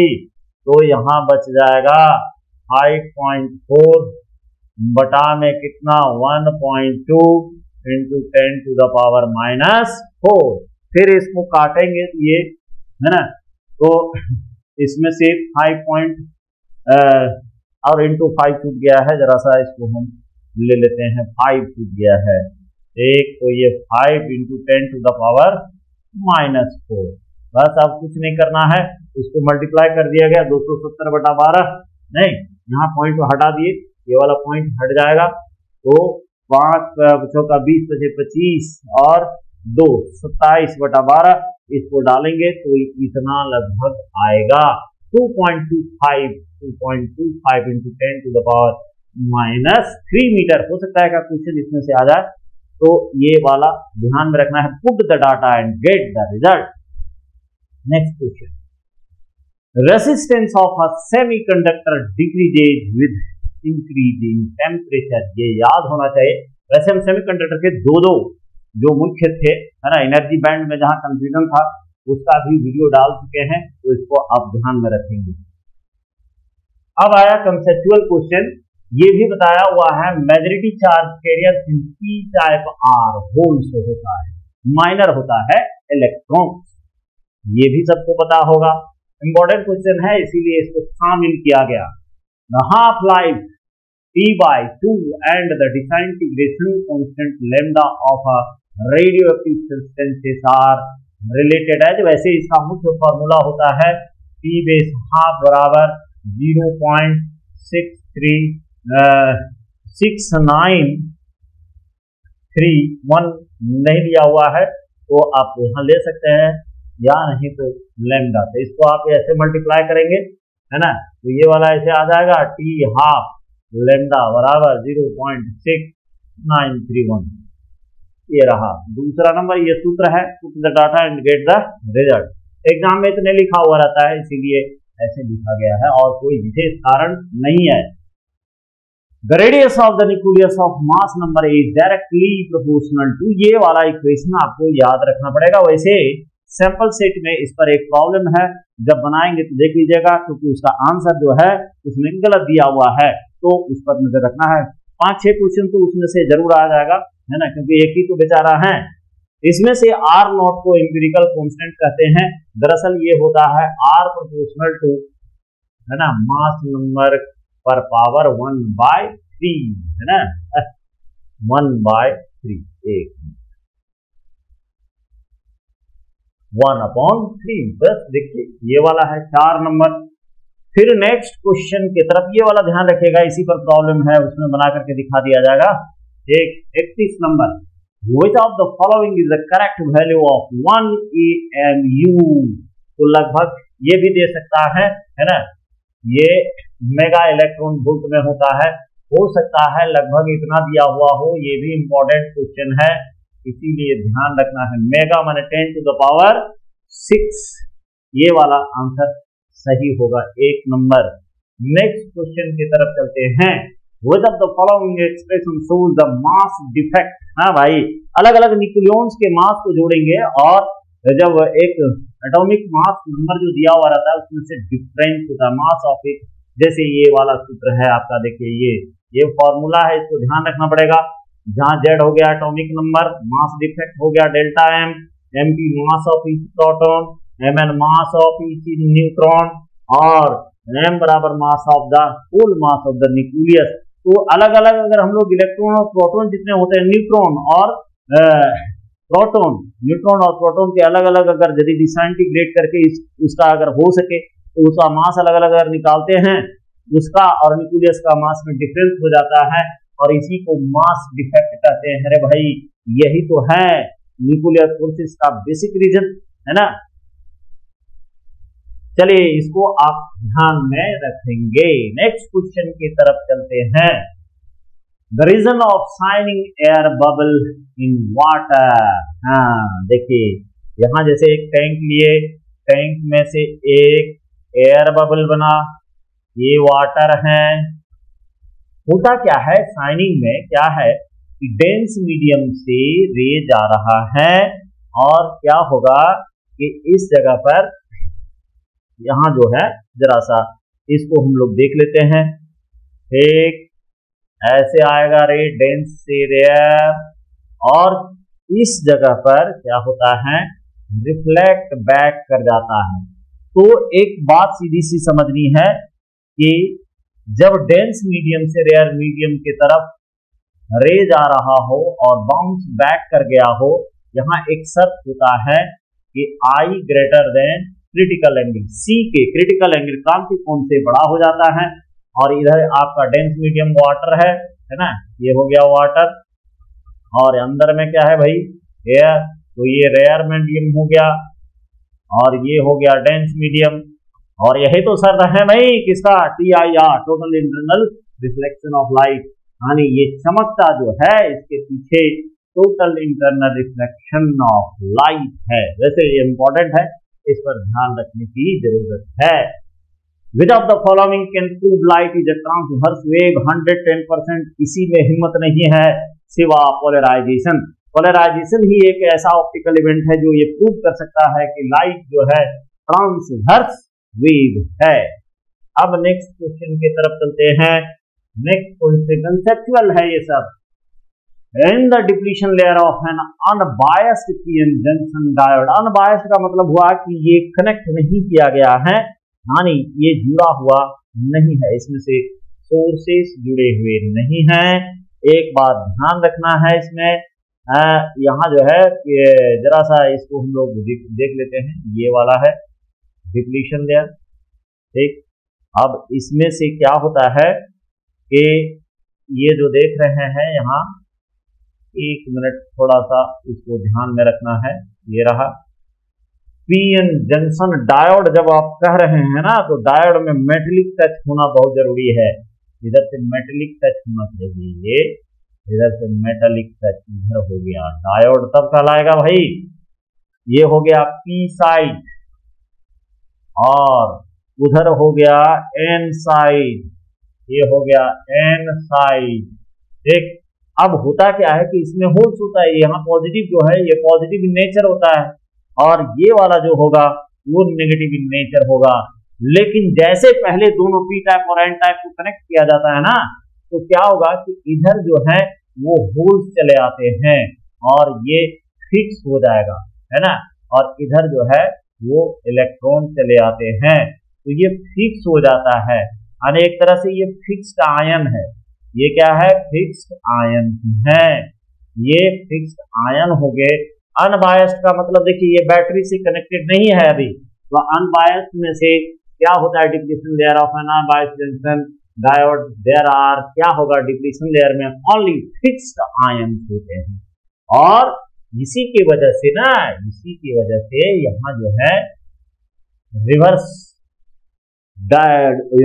तो यहाँ बच जाएगा 5.4 बटा में कितना 1.2 × 10 to the power -4। फिर इसको काटेंगे ये है ना, तो इसमें से 5 और इंटू 5 छूट गया है, जरा सा इसको हम ले लेते हैं, 5 छूट गया है एक, तो ये 5 × 10 to the power -4। बस अब कुछ नहीं करना है, इसको मल्टीप्लाई कर दिया गया 270/12, नहीं यहाँ पॉइंट को हटा दिए, ये वाला पॉइंट हट जाएगा, तो 5 का 20 बचे 25 और 2 27/12, इसको डालेंगे तो इतना लगभग आएगा 2.25 × 10 to the power -3 मीटर। हो सकता है कि क्वेश्चन इसमें से आ जाए, तो ये वाला ध्यान में रखना है, put the data and get the result. Next question, resistance of a semiconductor decreases with increasing temperature, ये याद होना चाहिए। वैसे हम सेमीकंडक्टर के दो जो मुख्य थे है ना, एनर्जी बैंड में जहां कंफ्यूजन था उसका भी वीडियो डाल चुके हैं, तो इसको आप ध्यान में रखेंगे। अब आया कंसेप्चुअल क्वेश्चन, ये भी बताया हुआ है majority charge carrier P type are holes होता है, माइनर होता है इलेक्ट्रॉन्स, ये भी सबको पता होगा, इंपॉर्टेंट क्वेश्चन है इसीलिए इसको शामिल किया गया। The half life T/2 and the disintegration constant lambda of a radioactive substances are related है। वैसे इसका मुख्य फॉर्मूला होता है T/2 बराबर 0.6931 नहीं दिया हुआ है, तो आप यहाँ ले सकते हैं या नहीं तो लैम्डा, तो इसको आप ऐसे मल्टीप्लाई करेंगे है ना, तो ये वाला ऐसे आ जाएगा T/2 लैम्डा बराबर 0.6931, ये रहा दूसरा नंबर। ये सूत्र है, put the data and get the result. Exam में इतने लिखा हुआ रहता है इसीलिए ऐसे लिखा गया है और कोई विशेष कारण नहीं है। The radius of the nucleus of mass number is directly proportional to, ये वाला इक्वेशन आपको याद रखना पड़ेगा। वैसे सैंपल सेट में इस पर एक प्रॉब्लम है, जब बनाएंगे तो देख लीजिएगा, क्योंकि उसका आंसर जो है उसमें गलत दिया हुआ है, तो उस पर नजर रखना है। 5-6 क्वेश्चन तो उसमें से जरूर आ जाएगा है ना, क्योंकि एक ही तो बेचारा है। इसमें से R0 को एम्पिरिकल कांस्टेंट कहते हैं, दरअसल ये होता है R प्रोपोर्शनल टू है ना मास नंबर पर पावर 1/3 है ना, 1/3 1/3। बस देखिए ये वाला है 4 नंबर, फिर नेक्स्ट क्वेश्चन की तरफ, ये वाला ध्यान रखिएगा, इसी पर प्रॉब्लम है, उसमें बना करके दिखा दिया जाएगा। एक 31 number, which of the following is the correct value of 1 AMU। तो लगभग ये भी दे सकता है ना, ये मेगा इलेक्ट्रॉन वोल्ट में होता है, हो सकता है लगभग इतना दिया हुआ हो, ये भी इंपॉर्टेंट क्वेश्चन है, इसीलिए ध्यान रखना है। मेगा माने 10 to the power 6, ये वाला आंसर सही होगा, 1 नंबर। नेक्स्ट क्वेश्चन की तरफ चलते हैं। Which of the following expression shows the mass defect? हाँ भाई, अलग अलग न्यूक्लियॉन्स के मास को जोड़ेंगे और जब एक एटॉमिक मास नंबर जो दिया हुआ रहता है उसमें से डिफरेंस होता है मास ऑफ इट। जैसे ये वाला सूत्र है आपका, देखिए ये फॉर्मूला है, इसको ध्यान रखना पड़ेगा। जहां Z हो गया एटॉमिक नंबर, मास डिफेक्ट हो गया delta M, MP mass of each proton, Mn mass of each neutron और M बराबर mass of the whole mass of the nucleus. तो अलग अलग अगर हम लोग इलेक्ट्रॉन और प्रोटॉन जितने होते हैं, न्यूट्रॉन और प्रोटॉन के अलग अलग अगर यदि डिसइंटीग्रेट करके उसका अगर हो सके तो उसका मास अलग अलग अगर निकालते हैं, उसका और न्यूक्लियस का मास में डिफरेंस हो जाता है और इसी को मास डिफेक्ट कहते हैं। अरे भाई, यही तो है न्यूक्लियर फोर्सेस का बेसिक रीजन, है ना। चलिए इसको आप ध्यान में रखेंगे। नेक्स्ट क्वेश्चन की तरफ चलते हैं। The region of shining air bubble in water. हाँ देखिए, यहां जैसे एक टैंक लिए, टैंक में से एक एयर बबल बना, ये वाटर है। होता क्या है शाइनिंग में, क्या है कि डेंस मीडियम से रे जा रहा है और क्या होगा कि इस जगह पर यहां जो है जरा सा इसको हम लोग देख लेते हैं। ठीक ऐसे आएगा रे, डेंस से रेयर, और इस जगह पर क्या होता है, रिफ्लेक्ट बैक कर जाता है। तो एक बात सीधी सी समझनी है कि जब डेंस मीडियम से रेयर मीडियम की तरफ रे जा रहा हो और बाउंस बैक कर गया हो, यहां एक शर्त होता है कि I greater than critical angle, C के क्रिटिकल एंगल क्रांति कोण से बड़ा हो जाता है। और इधर आपका डेंस मीडियम वाटर है ना, ये हो गया वाटर, और अंदर में क्या है भाई, एयर, तो ये रेयर मीडियम हो गया और ये हो गया डेंस मीडियम। और यही तो शर्त है भाई किसका, TIR, total internal reflection of light, यानी ये चमकता जो है इसके पीछे total internal reflection of light है। वैसे ये इंपॉर्टेंट है, इस पर ध्यान रखने की जरूरत है। विच of the following can prove light is a transverse wave 110%? इसी में हिम्मत नहीं है सिवा पोलराइजेशन। पोलराइजेशन ही एक ऐसा ऑप्टिकल इवेंट है जो ये प्रूव कर सकता है कि लाइट जो है ट्रांसवर्स वेव है। अब नेक्स्ट क्वेश्चन की तरफ चलते हैं। नेक्स्ट क्वेश्चन कंसेप्चुअल है ये सब। In the depletion layer of an unbiased PN junction diode, unbiased का मतलब हुआ कि ये कनेक्ट नहीं किया गया है, यानी ये जुड़ा हुआ नहीं है, इसमें से सोर्सेस जुड़े हुए नहीं हैं। एक बात ध्यान रखना है इसमें, यहाँ जो है जरा सा इसको हम लोग देख लेते हैं, ये वाला है डिप्लीशन लेयर। ठीक, अब इसमें से क्या होता है कि ये जो देख रहे हैं यहाँ, एक मिनट थोड़ा सा इसको ध्यान में रखना है, ये रहा पीएन जंक्शन डायोड। जब आप कह रहे हैं ना, तो डायोड में मेटेलिक टच होना बहुत जरूरी है। इधर से मेटेलिक टच होना चाहिए, इधर से मेटेलिक टच इधर हो गया, डायोड तब कहलाएगा भाई। ये हो गया पी साइड और उधर हो गया एन साइड, ये हो गया एन साइड। ठीक, अब होता क्या है कि इसमें होल्स होता है, यहाँ पॉजिटिव जो है ये पॉजिटिव इन नेचर होता है और ये वाला जो होगा वो नेगेटिव इन नेचर होगा। लेकिन जैसे पहले दोनों पी टाइप और एन टाइप को कनेक्ट किया जाता है ना, तो क्या होगा कि इधर जो है वो होल्स चले आते हैं और ये फिक्स हो जाएगा, है ना, और इधर जो है वो इलेक्ट्रॉन चले आते हैं, तो ये फिक्स हो जाता है। यानी एक तरह से ये फिक्स्ड आयन है। ये क्या है, फिक्स्ड आयन है, ये फिक्स्ड आयन हो गए। अनबायस्ड का मतलब देखिए ये बैटरी से कनेक्टेड नहीं है अभी, तो अनबायस्ड में से क्या होता है depletion layer of N bias junction diode, there are क्या होगा डिप्लीशन लेयर में ओनली फिक्स्ड आयन होते हैं। और इसी की वजह से यहाँ जो है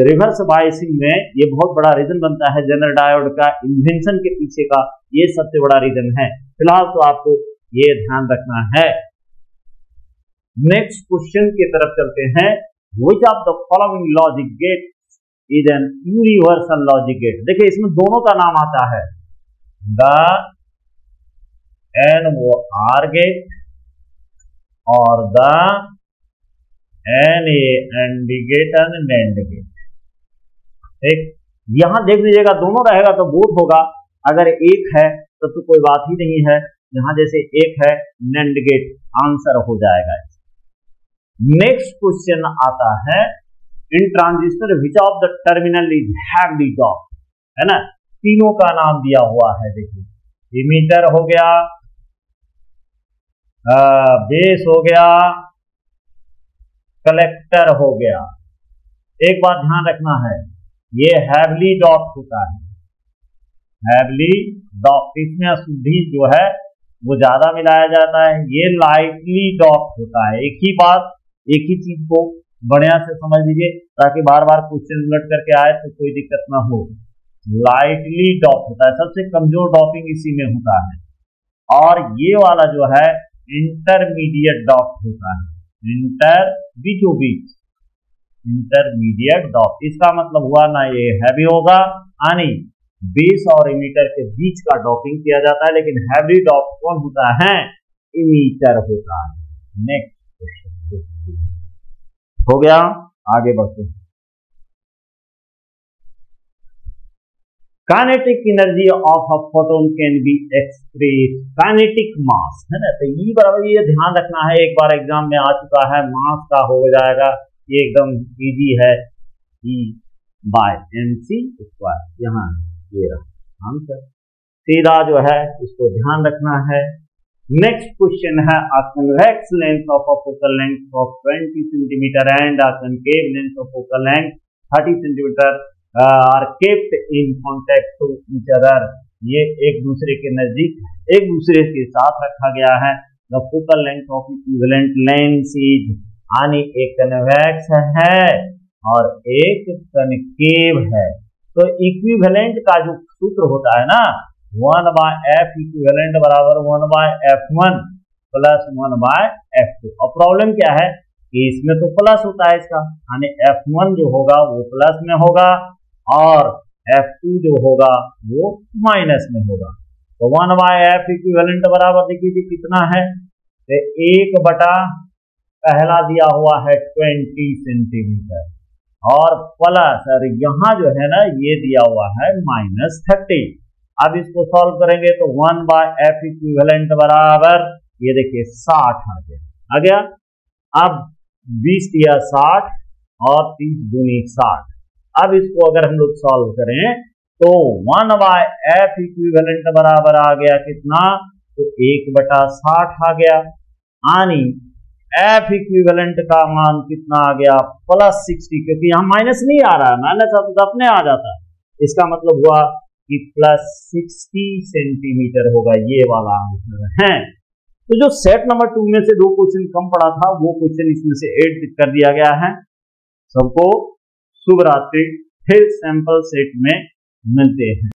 रिवर्स बायसिंग में ये बहुत बड़ा रीजन बनता है। जनरल डायोड का इन्वेंशन के पीछे का ये सबसे बड़ा रीजन है। फिलहाल तो आपको ये ध्यान रखना है। नेक्स्ट क्वेश्चन की तरफ चलते हैं। Which of the following logic gate is an universal logic gate. देखिए इसमें दोनों का नाम आता है, द NOR गेट और the NAND gate and NAND gate. ठीक, यहां देख लीजिएगा दोनों रहेगा तो बोथ होगा, अगर एक है तो कोई बात ही नहीं है। यहां जैसे एक है NAND गेट आंसर हो जाएगा। नेक्स्ट क्वेश्चन आता है, in transistor which of the terminal is heavily dope, है ना, तीनों का नाम दिया हुआ है। देखिए इमीटर हो गया, बेस हो गया, कलेक्टर हो गया। एक बात ध्यान रखना है, ये हैवली डॉप होता है, हैवली डॉप, इसमें अशुद्धि जो है वो ज्यादा मिलाया जाता है। ये लाइटली डॉप होता है। एक ही बात, एक ही चीज को बढ़िया से समझ लीजिए ताकि बार बार क्वेश्चन उलट करके आए तो कोई दिक्कत ना हो। लाइटली डॉप होता है, सबसे कमजोर डॉपिंग इसी में होता है। और ये वाला जो है इंटरमीडिएट डॉप होता है, बीचों बीच इंटरमीडिएट डॉप। इसका मतलब हुआ ना ये हैवी होगा, यानी बेस और इमीटर के बीच का डॉपिंग किया जाता है। लेकिन हैवी डॉप कौन होता है? इमीटर होता है। नेक्स्ट क्वेश्चन हो गया, आगे बढ़ते हैं। Kinetic energy of a photon can be express kinetic mass, है ना। तो ई बराबर ये ध्यान रखना है, एक बार एग्जाम में आ चुका है, मास का हो जाएगा, ये एकदम इजी है, E बाय mc स्क्वायर। यहाँ ये रहा आंसर, सीधा जो है इसको ध्यान रखना है। नेक्स्ट क्वेश्चन है, a convex length of a focal length of 20 cm and a concave length of focal length 30 cm are kept in contact to each other। ये एक दूसरे के नजदीक, एक दूसरे के साथ रखा गया है। The focal length of equivalent lengths is, यानी एक कन्वेक्स है और एक कनकेव है। तो इक्विवेलेंट का जो सूत्र होता है ना, 1/f इक्विवेलेंट बराबर 1/f1 प्लस 1/f2। और प्रॉब्लम क्या है कि इसमें तो प्लस होता है इसका, यानी f1 जो होगा वो प्लस में होगा और f2 जो होगा वो माइनस में होगा। तो 1/f इक्विवेलेंट बराबर देखिए कितना है, तो 1 बटा पहला दिया हुआ है 20 सेंटीमीटर और प्लस, और यहाँ जो है ना ये दिया हुआ है -30। अब इसको सॉल्व करेंगे तो 1/f इक्विवेलेंट बराबर ये देखिए 60 आ गया। अब 20 दिया 60 और 30 दूनी 60। अब इसको अगर हम लोग सॉल्व करें तो 1/f इक्विवेलेंट बराबर आ गया कितना, तो 1/60 आ गया, यानी f इक्विवेलेंट का मान कितना आ गया +60, क्योंकि यहाँ माइनस नहीं आ रहा है, माइनस आता तो अपने आ जाता है। इसका मतलब हुआ कि +60 सेंटीमीटर होगा, ये वाला आंसर है। तो जो सेट नंबर 2 में से 2 क्वेश्चन कम पड़ा था वो क्वेश्चन इसमें से ऐड कर दिया गया है। सबको शुभ रात्रि, फिर सैंपल सेट में मिलते हैं।